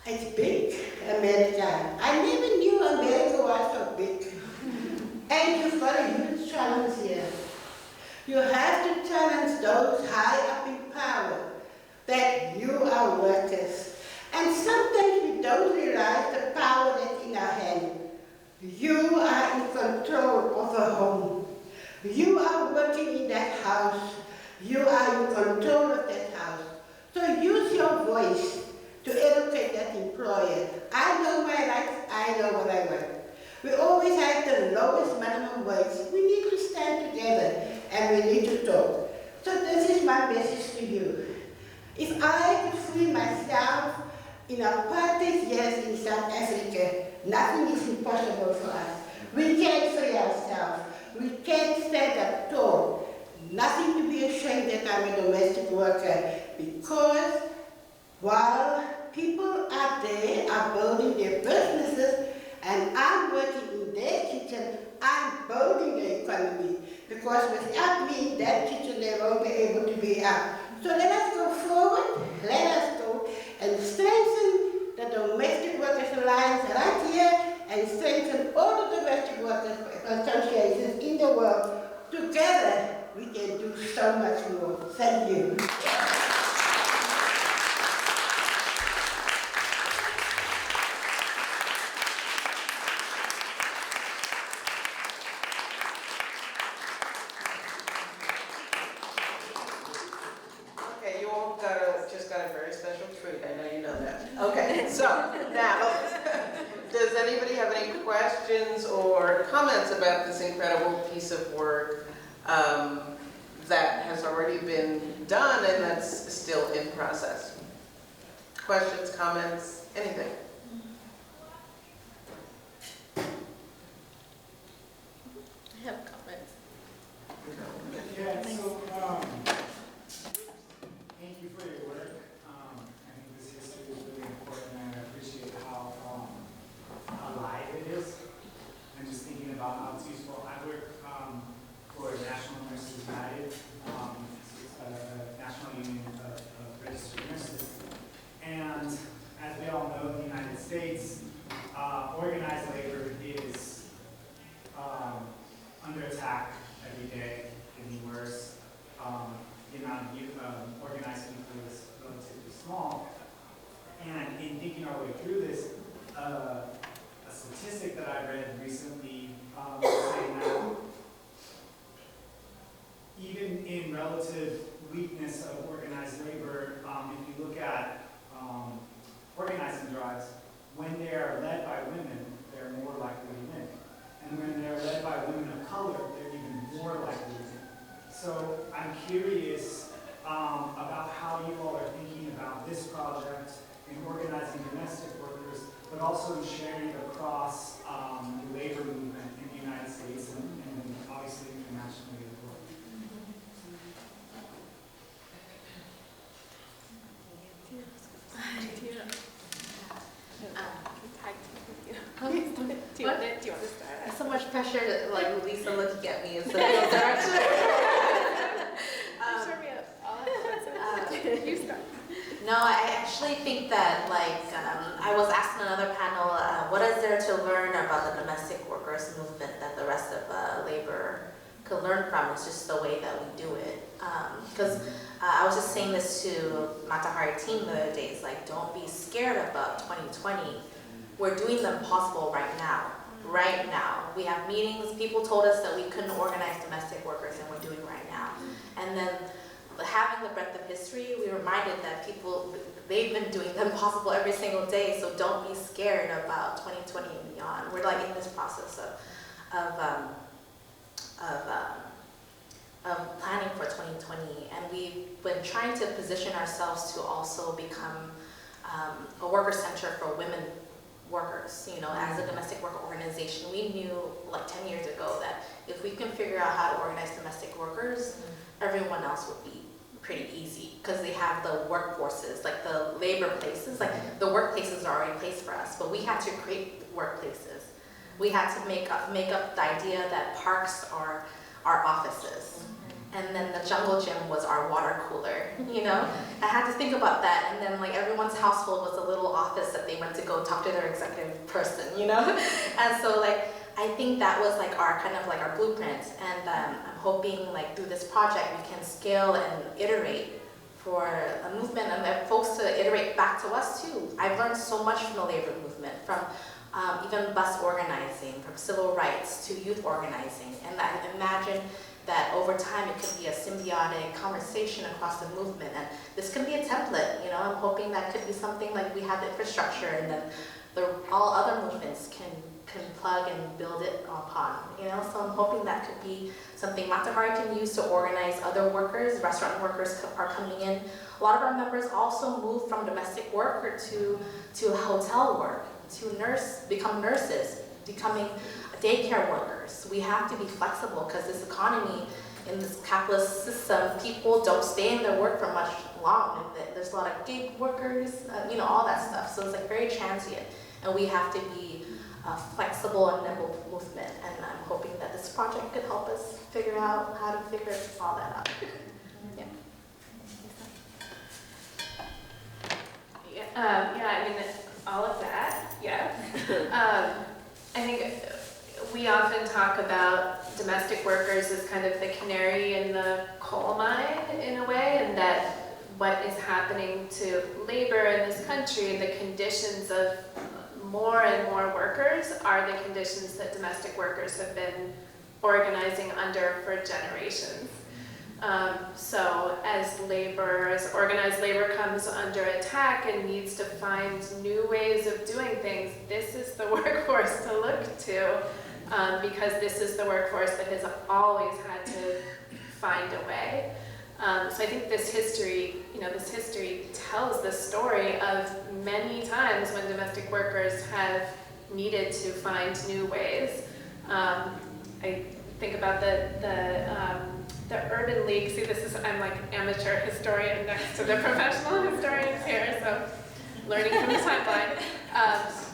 it's big, America. I never knew America was so big. And you've got a huge challenge here. You have to challenge those high up in power that you are workers. And sometimes we don't realize the power that's in our hand. You are in control of a home. You are working in that house. You are in control of that house. So use your voice to educate that employer. I know my rights, I know what I want. We always have the lowest minimum wage. We need to stand together and we need to talk. So this is my message to you. If I could free myself in apartheid years in South Africa, nothing is impossible for us. We can free ourselves. We can stand up tall. Nothing to be ashamed that I'm a domestic worker, because while people out there are building their businesses and I'm working in their kitchen, I'm building the economy, because without me in that kitchen they won't be able to be out. So let us go forward, let us go and strengthen the Domestic Workers Alliance right here and strengthen all the domestic workers associations in the world. Together we can do so much more. Thank you. So now, does anybody have any questions or comments about this incredible piece of work that has already been done and that's still in process? Questions, comments, anything? I have comments. Yeah, so, thank you for your work. I think this history is really important, and I appreciate how alive it is. I'm just thinking about how it's useful. I work for National Nurses United, National Union of Registered Nurses. And as we all know, in the United States, organized labor is under attack every day, getting worse. The amount of organized people is relatively small. And in thinking our way through this, a statistic that I read recently was saying that even in relative weakness of organized labor, if you look at organizing drives, when they are led by women, they're more likely to win. And when they're led by women of color, they're even more likely to win. So I'm curious about how you all are thinking about this project in organizing domestic workers, but also in sharing it across the labor movement in the United States and obviously internationally as well. Do you want to start? So much pressure, like Lisa looking at me instead of the direction. You start. No, I actually think that, like, I was asked in another panel, what is there to learn about the domestic workers movement that the rest of labor could learn from? It's just the way that we do it. Because I was just saying this to Mata Hari team the other day. It's like, don't be scared about 2020. We're doing the impossible right now. Right now. We have meetings. People told us that we couldn't organize domestic workers, and we're doing right now. And then having the breadth of history, we reminded that people, they've been doing the impossible every single day, so don't be scared about 2020 and beyond. We're like in this process of planning for 2020, and we've been trying to position ourselves to also become a worker center for women workers. You know, as a domestic worker organization, we knew like 10 years ago that if we can figure out how to organize domestic workers, everyone else would be pretty easy because they have the workforces, like the labor places, like the workplaces are already placed for us, but we had to create workplaces. We had to make up the idea that parks are our offices. And then the jungle gym was our water cooler, you know? I had to think about that, and then like everyone's household was a little office that they went to go talk to their executive person, you know? And so like, I think that was like our kind of like our blueprint, and I'm hoping like through this project we can scale and iterate for a movement and folks to iterate back to us too. I've learned so much from the labor movement, from even bus organizing, from civil rights to youth organizing, and I imagine that over time it could be a symbiotic conversation across the movement, and this can be a template, you know. I'm hoping that could be something like we have the infrastructure, and then all other movements can plug and build it upon, you know. So I'm hoping that could be something Mata Hari can use to organize other workers. Restaurant workers are coming in. A lot of our members also move from domestic work or to hotel work, to become nurses, becoming daycare workers. We have to be flexible because this economy, in this capitalist system, people don't stay in their work for much long. There's a lot of gig workers, you know, all that stuff. So it's like very transient, and we have to be a flexible and nimble movement. And I'm hoping that this project could help us figure out how to figure all that out. Yeah, I mean, all of that, yeah. I think we often talk about domestic workers as kind of the canary in the coal mine in a way, and that what is happening to labor in this country, the conditions of more and more workers are the conditions that domestic workers have been organizing under for generations. So as organized labor comes under attack and needs to find new ways of doing things, this is the workforce to look to, because this is the workforce that has always had to find a way. So I think this history tells the story of many times when domestic workers have needed to find new ways. I think about the Urban League. See, I'm like amateur historian next to the professional historians here, so learning from the timeline.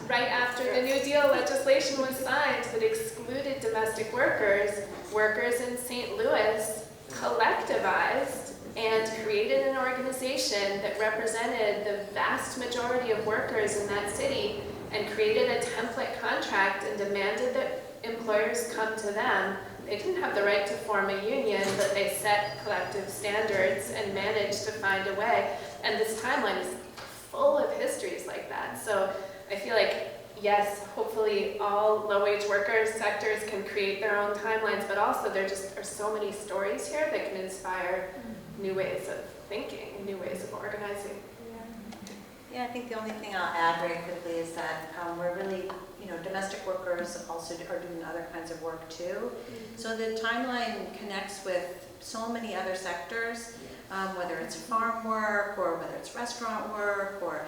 Right after the New Deal legislation was signed that excluded domestic workers, workers in St. Louis collectivized and created an organization that represented the vast majority of workers in that city and created a template contract and demanded that employers come to them. They didn't have the right to form a union, but they set collective standards and managed to find a way. And this timeline is full of histories like that. So I feel like, yes, hopefully all low-wage workers sectors can create their own timelines, but also there just are so many stories here that can inspire new ways of thinking and new ways of organizing. Yeah, I think the only thing I'll add very quickly is that we're really, domestic workers also are doing other kinds of work too. So the timeline connects with so many other sectors, whether it's farm work or whether it's restaurant work, or,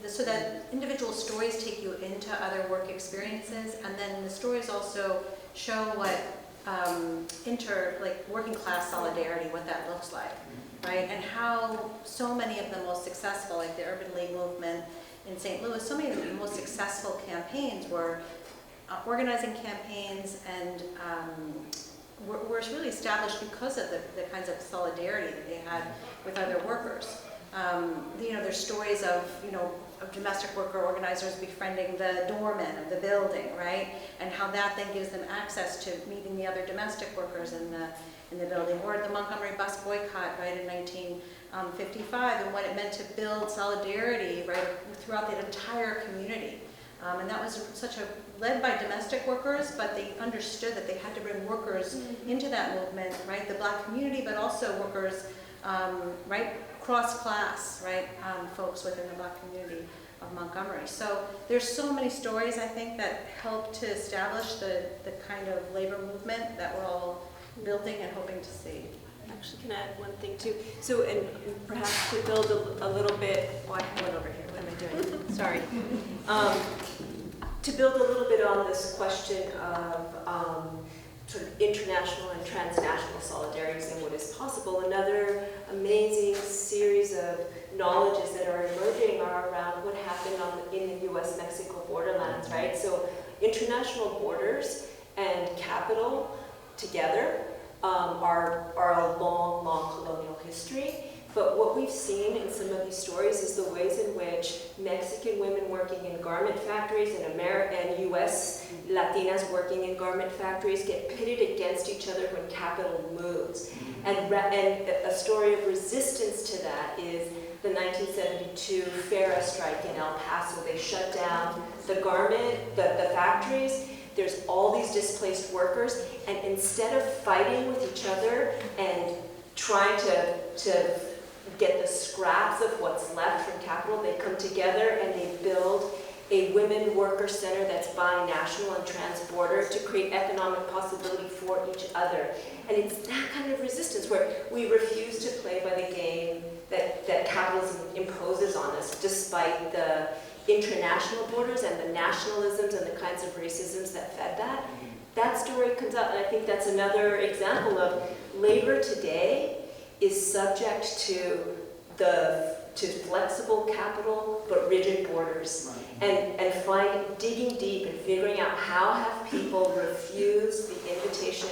so that individual stories take you into other work experiences, and then the stories also show what working class solidarity, what that looks like. Right? And how so many of the most successful, like the Urban League movement in St. Louis, so many of the most successful campaigns were organizing campaigns and were really established because of the kinds of solidarity that they had with other workers. There's stories of domestic worker organizers befriending the doorman of the building, right? And how that then gives them access to meeting the other domestic workers in the building, or the Montgomery bus boycott, right, in 1955, and what it meant to build solidarity, right, throughout the entire community. And that was led by domestic workers, but they understood that they had to bring workers into that movement, right, the Black community, but also workers, right, cross-class, right, folks within the Black community of Montgomery. So there's so many stories, I think, that help to establish the kind of labor movement that we're all building and hoping to see. Actually, can I add one thing too? So, and perhaps to build a little bit, I went over here, what am I doing? Sorry. To build a little bit on this question of sort of international and transnational solidarities and what is possible, another amazing series of knowledges that are emerging are around what happened in the US-Mexico borderlands, right? So international borders and capital together are a long, long colonial history. But what we've seen in some of these stories is the ways in which Mexican women working in garment factories and US Latinas working in garment factories get pitted against each other when capital moves. And a story of resistance to that is the 1972 FARA strike in El Paso. They shut down the factories. There's all these displaced workers, and instead of fighting with each other and trying to get the scraps of what's left from capital, they come together and they build a women worker center that's bi-national and trans-border to create economic possibility for each other. And it's that kind of resistance where we refuse to play by the game that capitalism imposes on us, despite the international borders and the nationalisms and the kinds of racisms that fed that. That story comes up, and I think that's another example of labor today is subject to flexible capital but rigid borders, and digging deep and figuring out how have people refused the invitation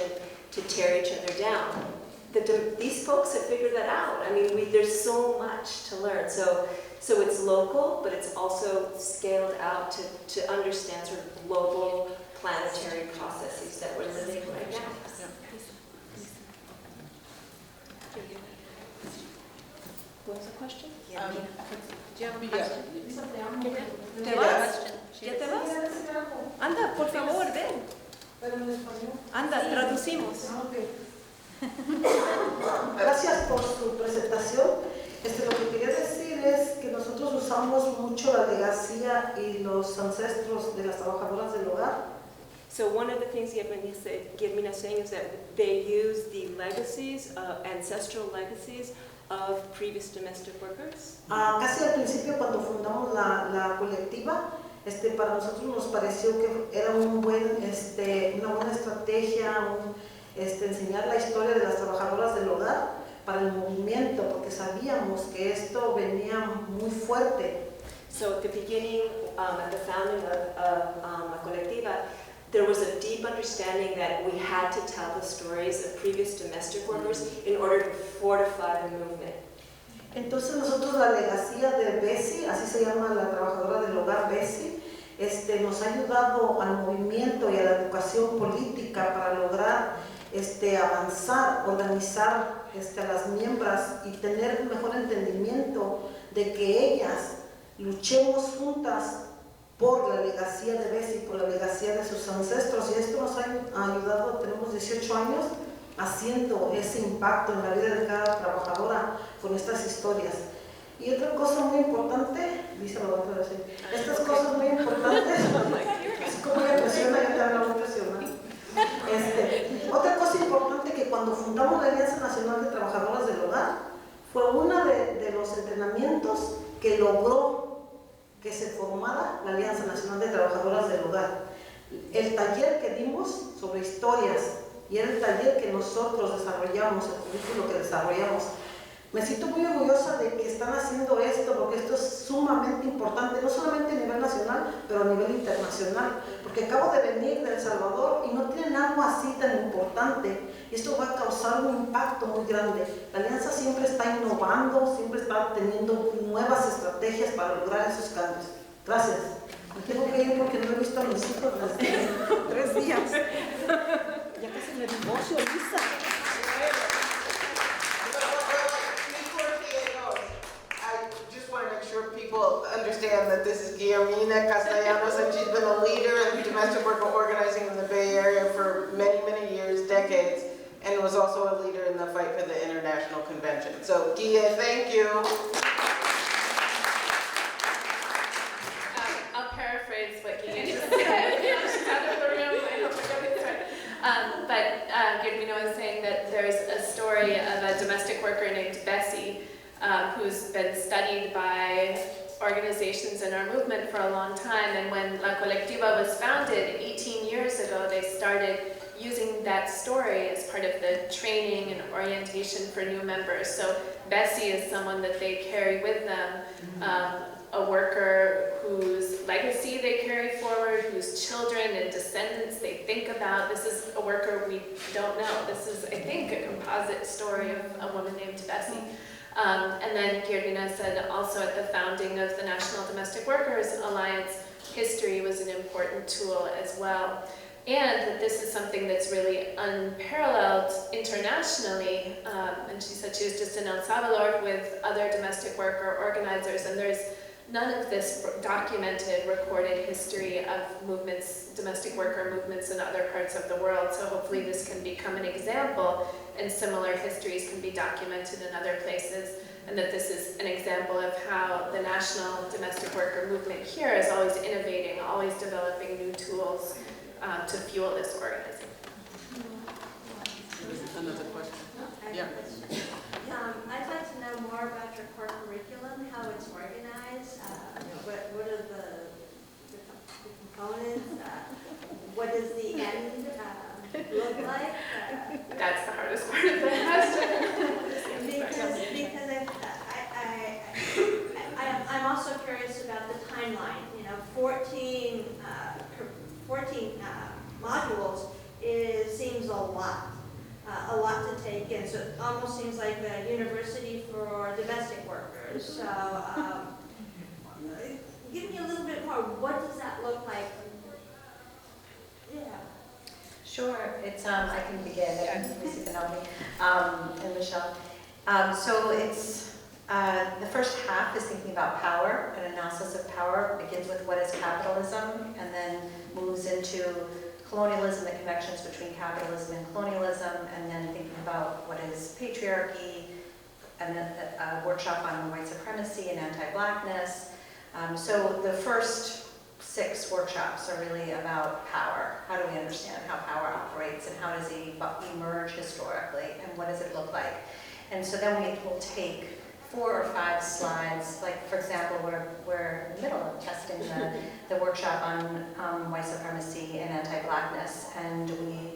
to tear each other down. These folks have figured that out. I mean, there's so much to learn. So it's local, but it's also scaled out to understand sort of global planetary processes that we're living right now. What was the question? Do you have a question? ¿Te vas? ¿Ya te vas? Anda, por favor, ven. Anda, traducimos. usamos mucho la legacía y los ancestros de las trabajadoras del hogar. So one of the things Guillermina is saying is that they use the legacies, ancestral legacies of previous domestic workers. Casi al principio cuando fundamos la colectiva, para nosotros nos pareció que era una buena estrategia enseñar la historia de las trabajadoras del hogar para el movimiento, porque sabíamos que esto venía muy fuerte. So at the beginning, at the founding of La Colectiva, there was a deep understanding that we had to tell the stories of previous domestic workers in order to fortify the movement. Entonces nosotros la legacía de Bessie, así se llama la trabajadora del hogar Bessie, nos ha ayudado al movimiento y a la educación política para lograr avanzar, organizar a las miembros y tener un mejor entendimiento de que ellas luchemos juntas por la legacía de Bessie, por la legacía de sus ancestros, y esto nos ha ayudado. Tenemos 18 años haciendo ese impacto en la vida de cada trabajadora con estas historias. Y otra cosa muy importante, dice lo otro así, estas cosas muy importantes, así como ella presiona, yo también la voy a presionar. Otra cosa importante, que cuando fundamos la Alianza Nacional de Trabajadoras del Hogar, fue uno de los entrenamientos que logró que se formara la Alianza Nacional de Trabajadoras del Hogar. El taller que dimos sobre historias y el taller que nosotros desarrollamos, el currículo que desarrollamos, me siento muy orgullosa de que están haciendo esto, porque esto es sumamente importante, no solamente a nivel nacional, pero a nivel internacional, porque acabo de venir de El Salvador y no tienen algo así tan importante, y esto va a causar un impacto muy grande. La Alianza siempre está innovando, siempre está teniendo nuevas estrategias para lograr esos cambios. Gracias. Me tengo que ir porque no he visto a mis hijos desde 3 días. Ya casi me divorcio, Lisa. People understand that this is Guillermina Castellanos, and she's been a leader in domestic worker organizing in the Bay Area for many, many years, decades, and was also a leader in the fight for the International Convention. So, Guille, thank you. I'll paraphrase what Nguyen just said. She's out of the room, I hope I got this right. But Guillermina was saying that there's a story of a domestic worker named Bessie, who's been studied by organizations in our movement for a long time. And when La Colectiva was founded 18 years ago, they started using that story as part of the training and orientation for new members. So Bessie is someone that they carry with them, a worker whose legacy they carry forward, whose children and descendants they think about. This is a worker we don't know. This is, I think, a composite story of a woman named Bessie. And then Guillermina said also at the founding of the National Domestic Workers Alliance, history was an important tool as well. And that this is something that's really unparalleled internationally. And she said she was just in El Salvador with other domestic worker organizers, and there's none of this documented, recorded history of movements, domestic worker movements in other parts of the world. So hopefully this can become an example, and similar histories can be documented in other places, and that this is an example of how the national domestic worker movement here is always innovating, always developing new tools to fuel this organism. Another question? Yeah. I'd like to know more about your core curriculum, how it's organized, what are the components, what does the end look like? That's the hardest part of the question. because I'm also curious about the timeline. 14 modules seems a lot to take in. So it almost seems like a university for domestic workers. So give me a little bit more. What does that look like? Yeah. Sure, it's I can begin. Lucy can help me, and Michelle. So it's the first half is thinking about power. An analysis of power begins with what is capitalism, and then moves into colonialism, the connections between capitalism and colonialism, and then thinking about what is patriarchy, and then a workshop on white supremacy and anti-blackness. So the first 6 workshops are really about power. How do we understand how power operates and how does it emerge historically and what does it look like? And so then we will take 4 or 5 slides, like for example, we're in the middle of testing the workshop on white supremacy and anti-blackness, and we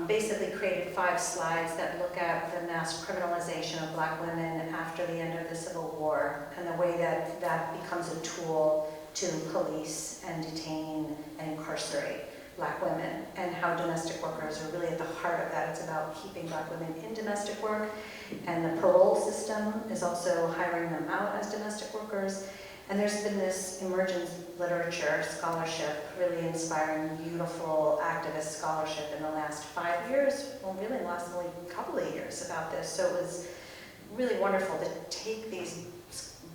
basically created 5 slides that look at the mass criminalization of black women after the end of the Civil War and the way that that becomes a tool to police and detain and incarcerate black women, and how domestic workers are really at the heart of that. It's about keeping black women in domestic work, and the parole system is also hiring them out as domestic workers. And there's been this emergent literature, scholarship, really inspiring, beautiful activist scholarship in the last 5 years, well really the last only couple of years about this. So it was really wonderful to take these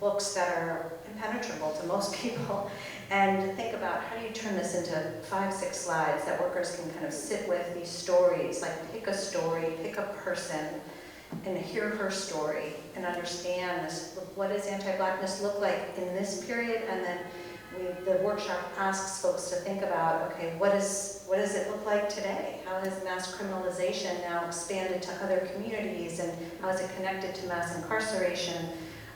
books that are impenetrable to most people and think about how do you turn this into 5, 6 slides that workers can kind of sit with these stories, like pick a story, pick a person, and hear her story and understand this. What does anti-blackness look like in this period? And then the workshop asks folks to think about, okay, what does it look like today? How has mass criminalization now expanded to other communities, and how is it connected to mass incarceration?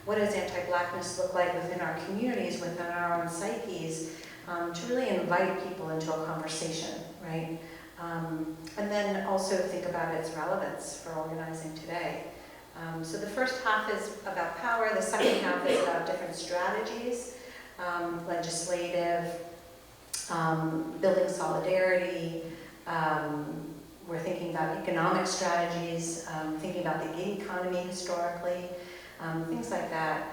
What does anti-blackness look like within our communities, within our own psyches, to really invite people into a conversation, right? And then also think about its relevance for organizing today. So the first half is about power, the second half is about different strategies, legislative, building solidarity, we're thinking about economic strategies, thinking about the gig economy historically, things like that.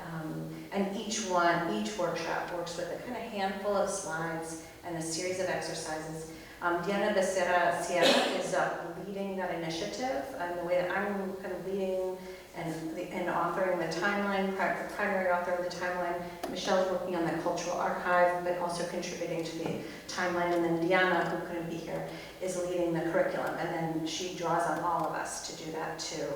And each workshop works with a kind of handful of slides and a series of exercises. Diana Becerra Sierra is leading that initiative, and the way that I'm kind of leading and authoring the timeline, primary author of the timeline. Michelle's working on the cultural archive, but also contributing to the timeline. And then Diana, who couldn't be here, is leading the curriculum, and then she draws on all of us to do that too.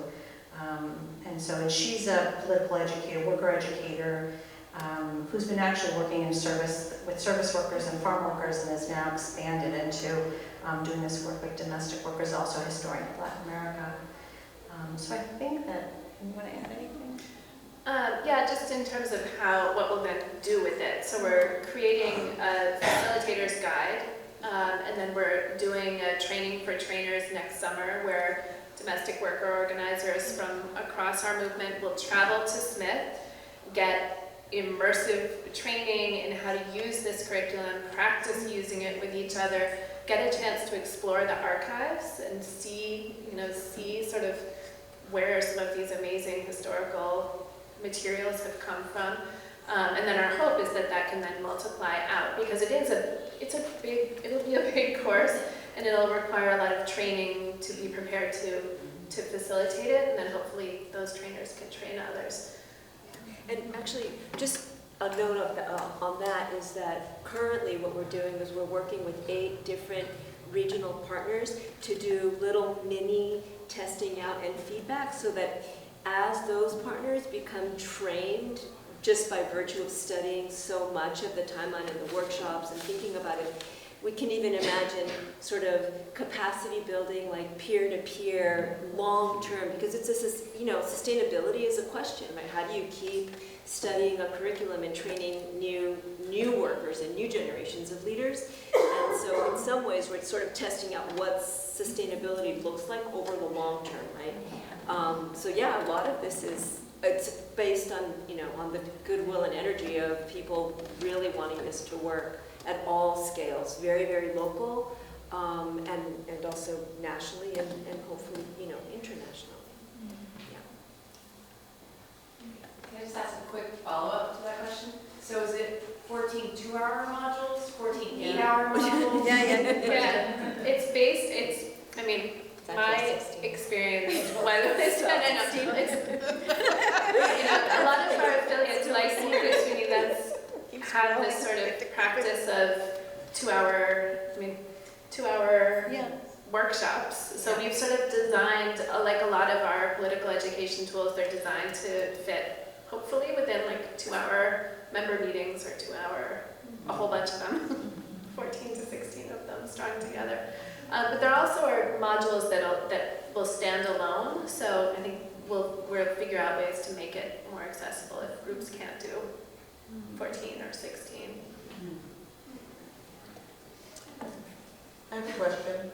And she's a political educator, worker educator, who's been actually working in service with service workers and farm workers, and has now expanded into doing this work with domestic workers, also a historian of Latin America. So I think that, you want to add anything? Yeah, just in terms of what we'll then do with it. So we're creating a facilitator's guide, and then we're doing a training for trainers next summer where domestic worker organizers from across our movement will travel to Smith, get immersive training in how to use this curriculum, practice using it with each other, get a chance to explore the archives and see sort of where some of these amazing historical materials have come from. And then our hope is that can then multiply out, because it'll be a big course, and it'll require a lot of training to be prepared to facilitate it, and then hopefully those trainers can train others. And actually, just a note on that is that currently what we're doing is we're working with 8 different regional partners to do little mini testing out and feedback, so that as those partners become trained just by virtue of studying so much of the timeline and the workshops and thinking about it, we can even imagine sort of capacity building, like peer-to-peer, long-term, because it's sustainability is a question, right? How do you keep studying a curriculum and training new workers and new generations of leaders? And so in some ways, we're sort of testing out what sustainability looks like over the long term, right? So yeah, a lot of this it's based on, on the goodwill and energy of people really wanting this to work at all scales, very, very local, and also nationally and hopefully, internationally. Yeah. Can I just ask a quick follow-up to that question? So is it 14 2-hour modules, 14 8-hour modules? Yeah. My experience, a lot of our affiliates like Smith that's had this sort of practice of 2-hour workshops. So we've sort of designed, like a lot of our political education tools, they're designed to fit hopefully within like 2-hour member meetings or 2-hour, a whole bunch of them, 14 to 16 of them strung together. But there also are modules that will stand alone, so I think we'll figure out ways to make it more accessible if groups can't do 14 or 16. I have a question.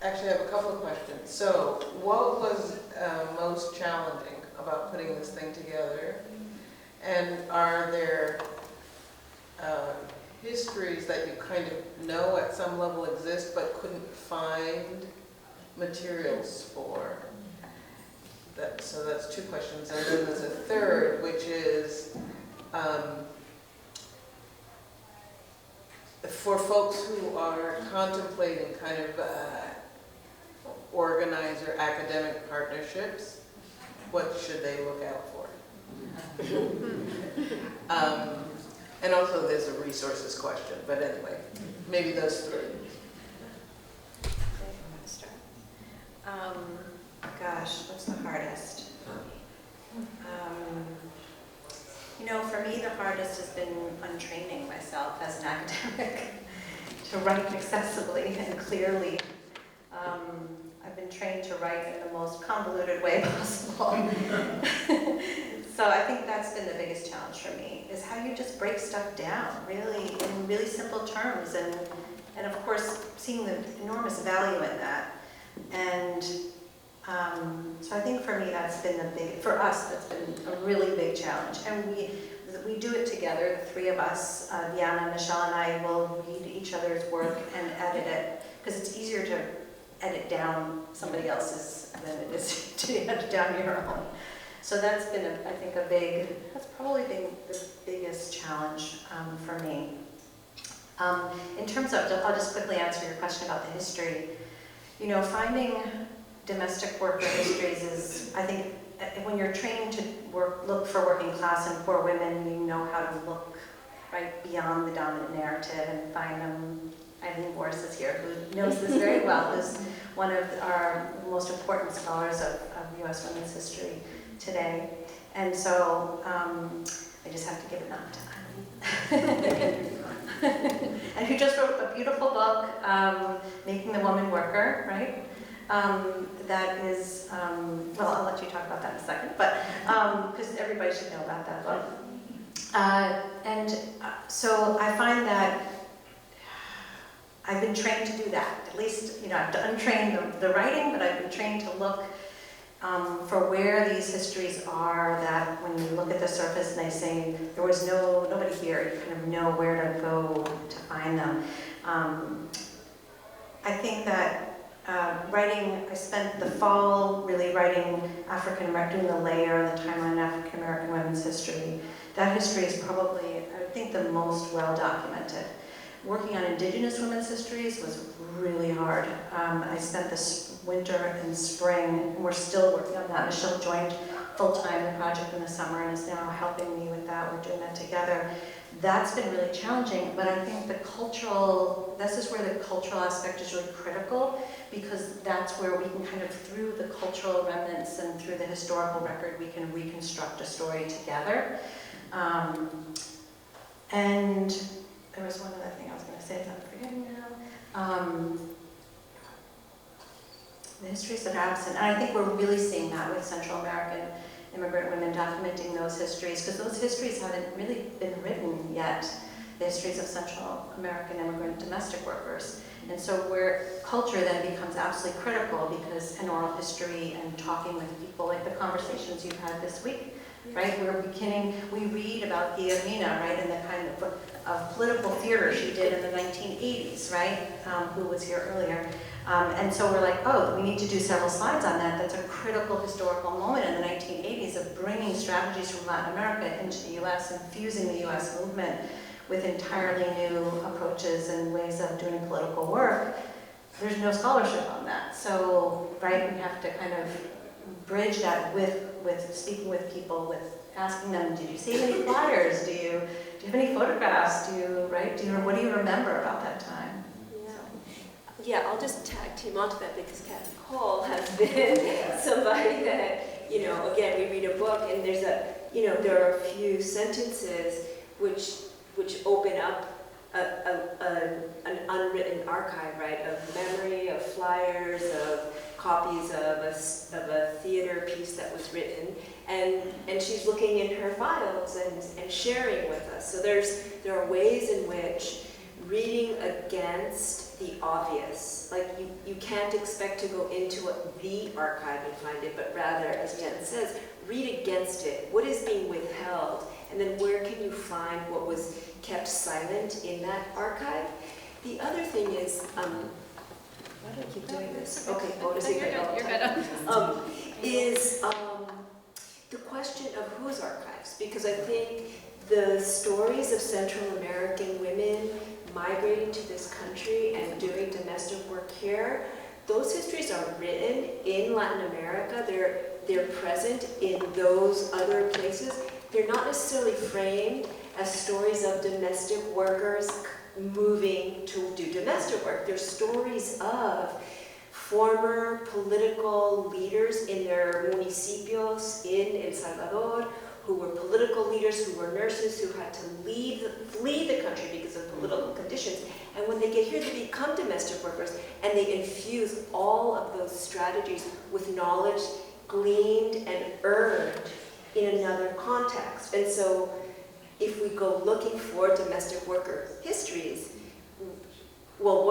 Actually, I have a couple of questions. So, what was most challenging about putting this thing together? And are there histories that you kind of know at some level exist but couldn't find materials for? So that's 2 questions. And then there's a third, which is for folks who are contemplating kind of organizer academic partnerships, what should they look out for? And also there's a resources question, but anyway, maybe those 3. Gosh, what's the hardest? You know, for me, the hardest has been untraining myself as an academic to write accessibly and clearly. I've been trained to write in the most convoluted way possible. So I think that's been the biggest challenge for me, is how you just break stuff down, really, in really simple terms, and of course, seeing the enormous value in that. And so I think for me, that's been for us, that's been a really big challenge. And we do it together, the 3 of us, Diana, Michelle, and I will read each other's work and edit it, because it's easier to edit down somebody else's than it is to edit down your own. So that's been, I think, that's probably been the biggest challenge for me. In terms of, I'll just quickly answer your question about the history. You know, finding domestic worker histories is, I think, when you're trained to look for working class and poor women, you know how to look right beyond the dominant narrative and find them. Eileen Morris is here, who knows this very well, who's one of our most important scholars of U.S. women's history today. And so I just have to give it up to Eileen. And who just wrote a beautiful book, Making the Woman Worker, right? That is, well, I'll let you talk about that in a second, but because everybody should know about that book. So I find that I've been trained to do that. At least, you know, I've untrained the writing, but I've been trained to look for where these histories are, that when you look at the surface and they say there was nobody here, you kind of know where to go to find them. I think that I spent the fall really writing African-American, doing the layer and the timeline of African-American women's history. That history is probably, I think, the most well-documented. Working on Indigenous women's histories was really hard. I spent this winter and spring, and we're still working on that. Michelle joined full-time the project in the summer and is now helping me with that. We're doing that together. That's been really challenging, but I think this is where the cultural aspect is really critical, because that's where we can kind of, through the cultural remnants and through the historical record, we can reconstruct a story together. And there was one other thing I was going to say that I'm forgetting now. The histories that are absent, and I think we're really seeing that with Central American immigrant women, documenting those histories, because those histories haven't really been written yet, the histories of Central American immigrant domestic workers. And so where culture then becomes absolutely critical, because an oral history and talking with people, like the conversations you've had this week, right? We read about Guglielmo, right, in the kind of political theater she did in the 1980s, right, who was here earlier. And so we're like, oh, we need to do several slides on that. That's a critical historical moment in the 1980s of bringing strategies from Latin America into the US and fusing the US movement with entirely new approaches and ways of doing political work. There's no scholarship on that. So, right, we have to kind of bridge that with speaking with people, with asking them, did you see any flyers? Do you have any photographs? What do you remember about that time? Yeah, I'll just tag team onto that, because Kathy Cole has been somebody that you know, again, we read a book and there's a, you know, there are a few sentences which open up an unwritten archive, right, of memory, of flyers, of copies of a theater piece that was written, and she's looking in her files and sharing with us. So there are ways in which reading against the obvious, like you can't expect to go into the archive and find it, but rather, as Jen says, read against it. What is being withheld? And then where can you find what was kept silent in that archive? The other thing is, why do I keep doing this? Okay, bonus You're good. Is the question of whose archives, because I think the stories of Central American women migrating to this country and doing domestic work here, those histories are written in Latin America. They're present in those other places. They're not necessarily framed as stories of domestic workers moving to do domestic work. They're stories of former political leaders in their municipios in El Salvador, who were political leaders, who were nurses, who had to flee the country because of political conditions. And when they get here, they become domestic workers, and they infuse all of those strategies with knowledge gleaned and earned in another context. And so if we go looking for domestic worker histories, well,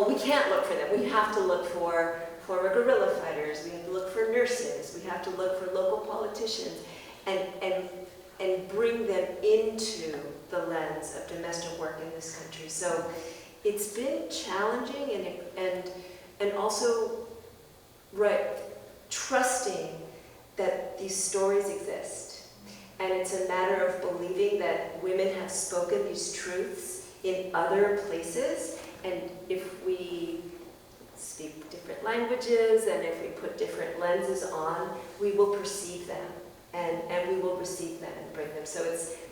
we can't look for them. We have to look for former guerrilla fighters. We have to look for nurses. We have to look for local politicians, and bring them into the lens of domestic work in this country. So it's been challenging and also, right, trusting that these stories exist. And it's a matter of believing that women have spoken these truths in other places, and if we speak different languages and if we put different lenses on, we will perceive them. And we will receive them and bring them. So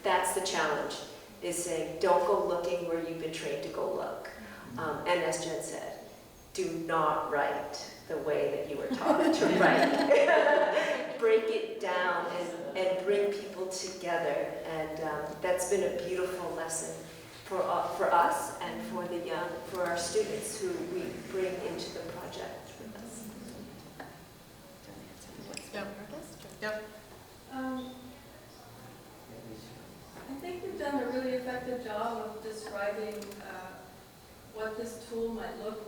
that's the challenge, is saying, don't go looking where you've been trained to go look. And as Jen said, do not write the way that you were taught to write. Break it down and bring people together. And that's been a beautiful lesson for us and for our students who we bring into the project with us. Yep. I think you've done a really effective job of describing what this tool might look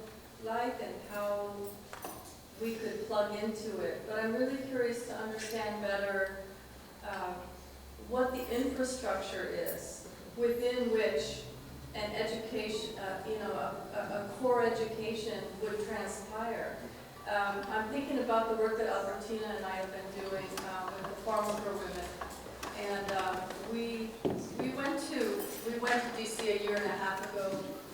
like and how we could plug into it. But I'm really curious to understand better what the infrastructure is within which an education, a core education would transpire. I'm thinking about the work that Albertina and I have been doing with the Farm Worker Women, and we went to DC a year and a half ago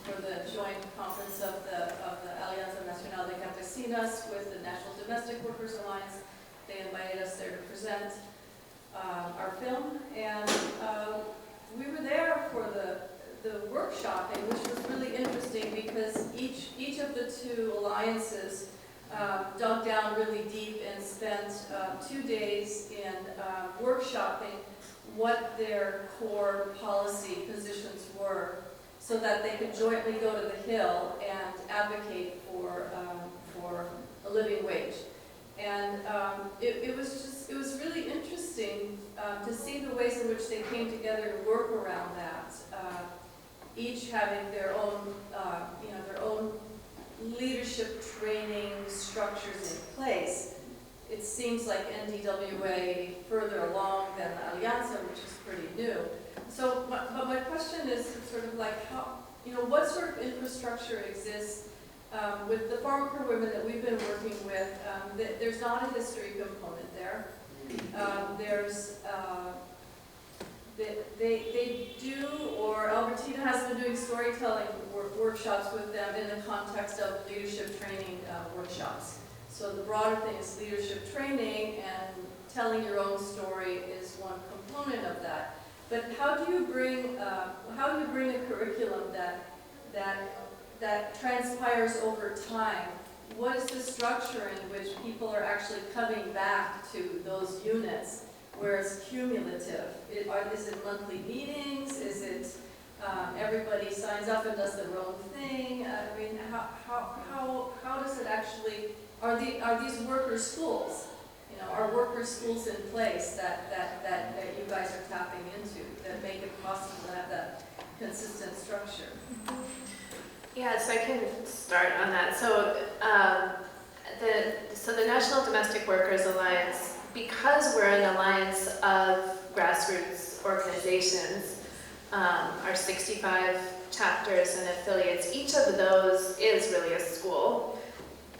for the joint conference of the Alianza Nacional de Campesinas with the National Domestic Workers Alliance. They invited us there to present our film, and we were there for the workshopping, which was really interesting because each of the two alliances dug down really deep and spent 2 days in workshopping what their core policy positions were so that they could jointly go to the Hill and advocate for a living wage. And it was really interesting to see the ways in which they came together to work around that, each having their own, their own leadership training structures in place. It seems like NDWA further along than Alianza, which is pretty new. So, but my question is sort of like how, what sort of infrastructure exists with the farm worker women that we've been working with? There's not a history component there. They do, or Albertina has been doing storytelling workshops with them in the context of leadership training workshops. So the broader thing is leadership training, and telling your own story is one component of that. But how do you bring a curriculum that transpires over time what is the structure in which people are actually coming back to those units where it's cumulative? Is it monthly meetings? Is it everybody signs up and does their own thing? I mean, how does it actually, are these worker schools? You know, are worker schools in place that you guys are tapping into that make it possible to have that consistent structure? Yeah, so I can start on that. So the National Domestic Workers Alliance, because we're an alliance of grassroots organizations, our 65 chapters and affiliates, each of those is really a school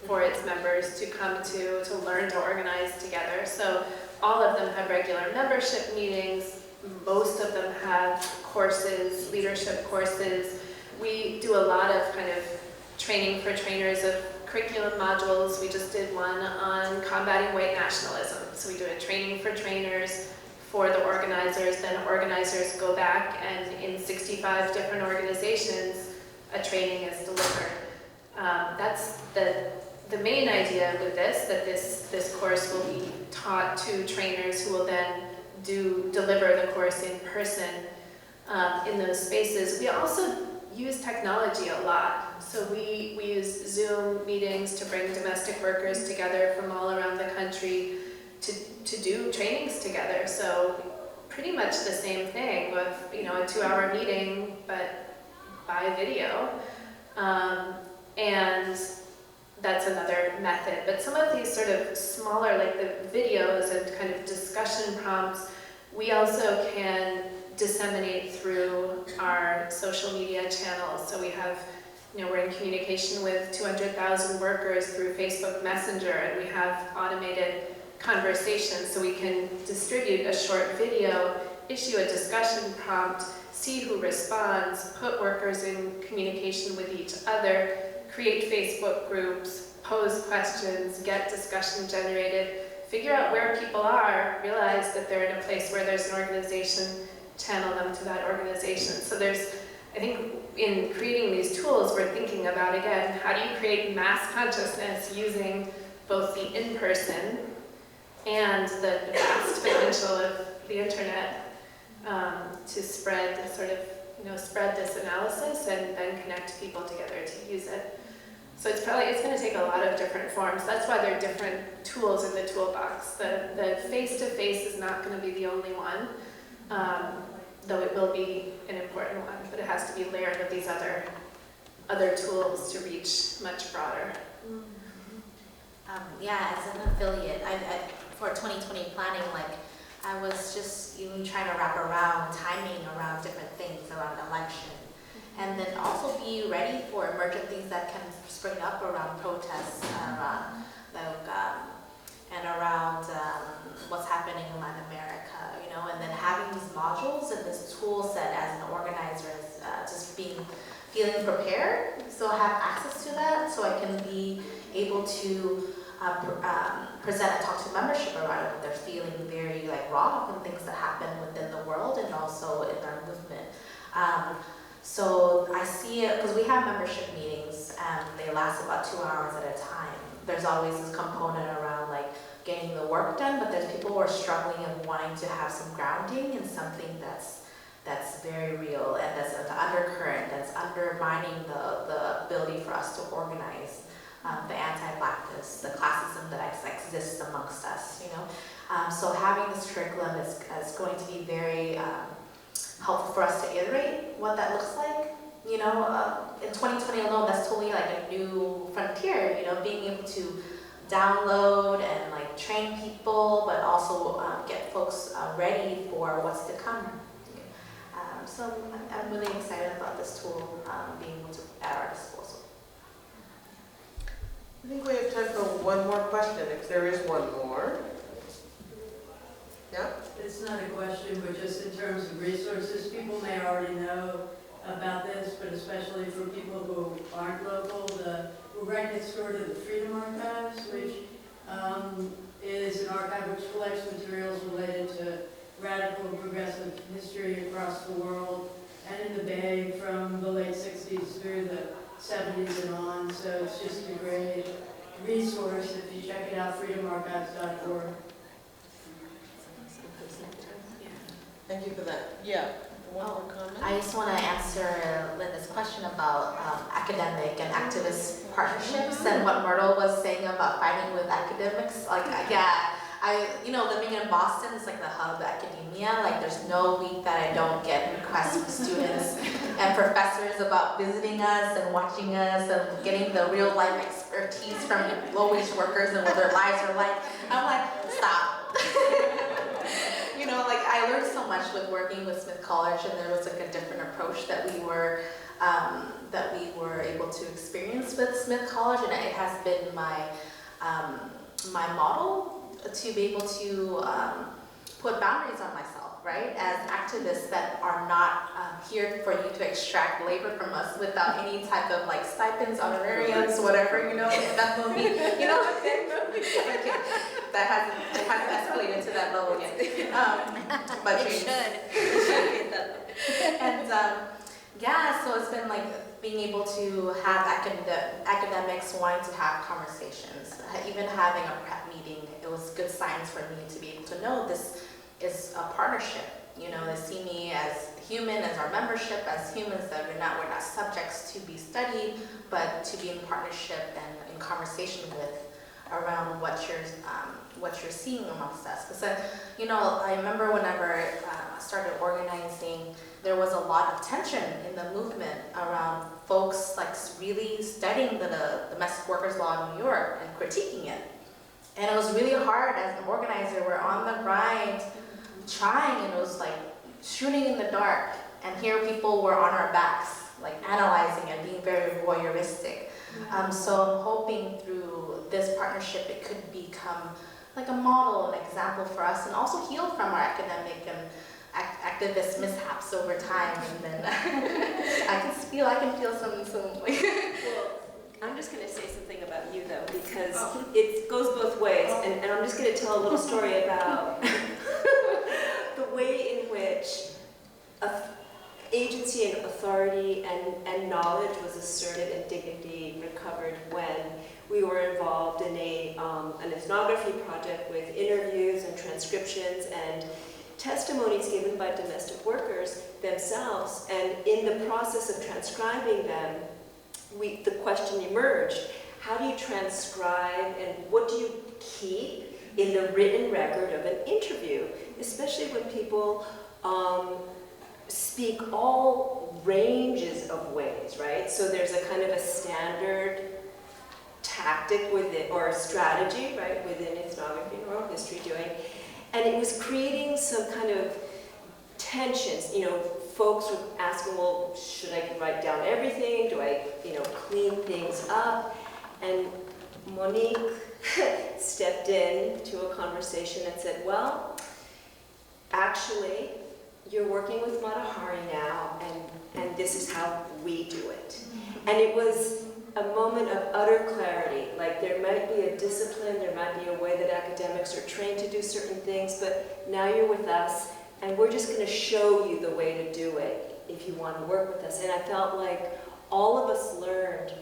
for its members to come to learn to organize together. So all of them have regular membership meetings. Most of them have courses, leadership courses. We do a lot of kind of training for trainers of curriculum modules. We just did one on combating white nationalism. So we do a training for trainers for the organizers. Then organizers go back and in 65 different organizations, a training is delivered. That's the main idea with this, that this course will be taught to trainers who will then deliver the course in person in those spaces. We also use technology a lot. So we use Zoom meetings to bring domestic workers together from all around the country to do trainings together. So pretty much the same thing with, you know, a 2-hour meeting, but by video. And that's another method. But some of these sort of smaller, like the videos and kind of discussion prompts, we also can disseminate through our social media channels. So we have, you know, we're in communication with 200,000 workers through Facebook Messenger, and we have automated conversations, so we can distribute a short video, issue a discussion prompt, see who responds, put workers in communication with each other, create Facebook groups, pose questions, get discussion generated, figure out where people are, realize that they're in a place where there's an organization, channel them to that organization. So there's, I think in creating these tools, we're thinking about, again, how do you create mass consciousness using both the in-person and the vast potential of the internet to spread sort of, you know, spread this analysis and then connect people together to use it. So it's going to take a lot of different forms. That's why there are different tools in the toolbox. The face-to-face is not going to be the only one, though it will be an important one, but it has to be layered with these other tools to reach much broader. Yeah, as an affiliate, for 2020 planning, like I was just even trying to wrap around timing around different things around election, and then also be ready for emergent things that can spring up around protests and around what's happening in Latin America, you know, and then having these modules and this tool set as an organizer, just feeling prepared, so have access to that, so I can be able to present and talk to membership around it when they're feeling very like raw and things that happen within the world and also in our movement. So I see it, because we have membership meetings and they last about 2 hours at a time. There's always this component around like getting the work done, but there's people who are struggling and wanting to have some grounding in something that's very real and that's an undercurrent that's undermining the ability for us to organize. The anti-blackness, the classism that exists amongst us, you know. So having this curriculum is going to be very helpful for us to iterate what that looks like. You know, in 2020 alone, that's totally like a new frontier, you know, being able to download and like train people, but also get folks ready for what's to come. So I'm really excited about this tool being able to at our disposal. I think we have time for one more question, if there is one more. Yeah? It's not a question, but just in terms of resources, people may already know about this, but especially for people who aren't local, we're right next door to the Freedom Archives, which is an archive which collects materials related to radical and progressive history across the world and in the Bay from the late 60s through the 70s and on. So it's just a great resource if you check it out, freedomarchives.org. Thank you for that. Yeah, one more comment? I just want to answer Linda's question about academic and activist partnerships and what Myrtle was saying about fighting with academics. Like, yeah, living in Boston is like the hub of academia. Like, there's no week that I don't get requests from students and professors about visiting us and watching us and getting the real life expertise from low-wage workers and what their lives are like. I'm like, stop. I learned so much with working with Smith College, and there was like a different approach that we were able to experience with Smith College, and it has been my my model to be able to put boundaries on myself, right? As activists that are not here for you to extract labor from us without any type of like stipends, honorariums, whatever, if that movie, okay. It hasn't escalated to that level yet. But it should. And so it's been like being able to have academics wanting to have conversations, even having a prep meeting. It was good signs for me to be able to know this is a partnership. They see me as human, as our membership, as humans, that we're not subjects to be studied, but to be in partnership and in conversation with around what you're seeing amongst us. Because I remember whenever I started organizing, there was a lot of tension in the movement around folks like really studying the domestic workers law in New York and critiquing it. And it was really hard as an organizer. We're on the grind, trying, and it was like shooting in the dark. And here people were on our backs, like analyzing and being very voyeuristic. So I'm hoping through this partnership it could become like a model, an example for us, and also heal from our academic and activist mishaps over time. And then I can feel some like. Well, I'm just going to say something about you though, because it goes both ways, and I'm just going to tell a little story about the way in which agency and authority and knowledge was asserted and dignity recovered when we were involved in an ethnography project with interviews and transcriptions and testimonies given by domestic workers themselves. And in the process of transcribing them, the question emerged: how do you transcribe and what do you keep in the written record of an interview, especially when people speak all ranges of ways, right? So there's a kind of a standard tactic within, or strategy, right, within ethnography and oral history doing, and it was creating some kind of tensions. Folks were asking, well, should I write down everything? Do I, clean things up? And Monique stepped in to a conversation and said, well, actually, you're working with Matahari now, and this is how we do it. And it was a moment of utter clarity. Like, there might be a discipline, there might be a way that academics are trained to do certain things, but now you're with us, and we're just going to show you the way to do it if you want to work with us. And I felt like all of us learned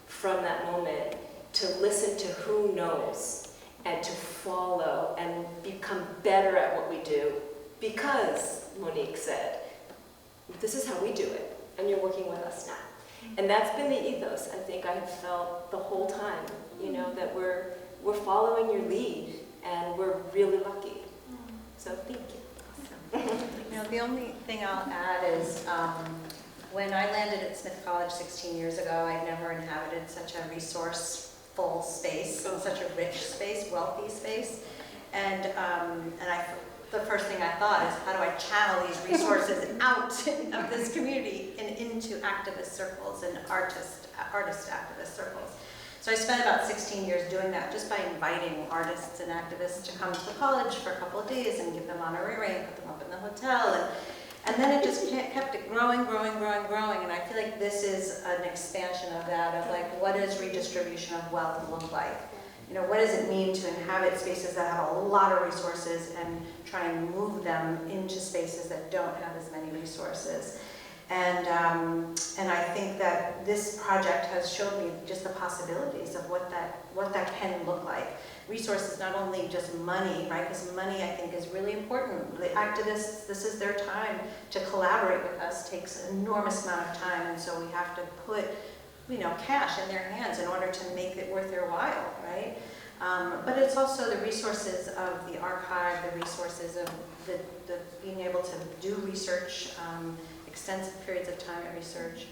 from that moment to listen to who knows and to follow and become better at what we do, because Monique said, this is how we do it, and you're working with us now. And that's been the ethos, I think, I have felt the whole time, that we're following your lead, and we're really lucky. So thank you. The only thing I'll add is when I landed at Smith College 16 years ago, I'd never inhabited such a resourceful space, such a rich space, wealthy space. And the first thing I thought is, how do I channel these resources out of this community and into activist circles and artist activist circles? So I spent about 16 years doing that, just by inviting artists and activists to come to the college for a couple of days and give them honorarium and put them up in the hotel. And then it just kept it growing. And I feel like this is an expansion of that, of like, what does redistribution of wealth look like? What does it mean to inhabit spaces that have a lot of resources and try and move them into spaces that don't have as many resources? And I think that this project has showed me just the possibilities of what that can look like. Resources, not only just money, right? Because money, I think, is really important. The activists, this is their time to collaborate with us. Takes an enormous amount of time, and so we have to put, cash in their hands in order to make it worth their while, right? But it's also the resources of the archive, the resources of the being able to do research, extensive periods of time at research.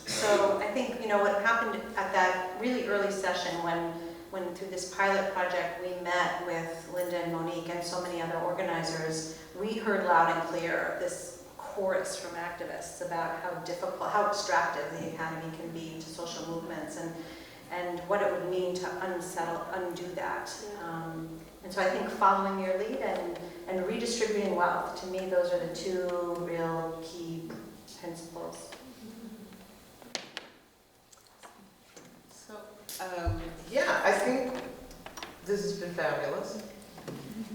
So I think, what happened at that really early session when through this pilot project we met with Linda and Monique and so many other organizers, we heard loud and clear this chorus from activists about how difficult, how extractive the academy can be to social movements and what it would mean to undo that. And so I think following your lead and redistributing wealth, to me, those are the two real key principles. So, yeah, I think this has been fabulous.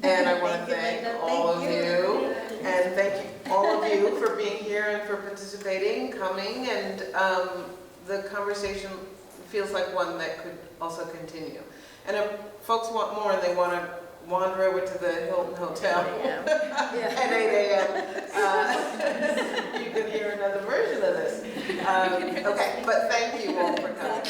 And I want to thank all of you, and thank you all of you for being here and for participating, coming, and the conversation feels like one that could also continue. And if folks want more and they want to wander over to the Hilton Hotel at 8 a.m., you can hear another version of this. Okay, but thank you all for coming.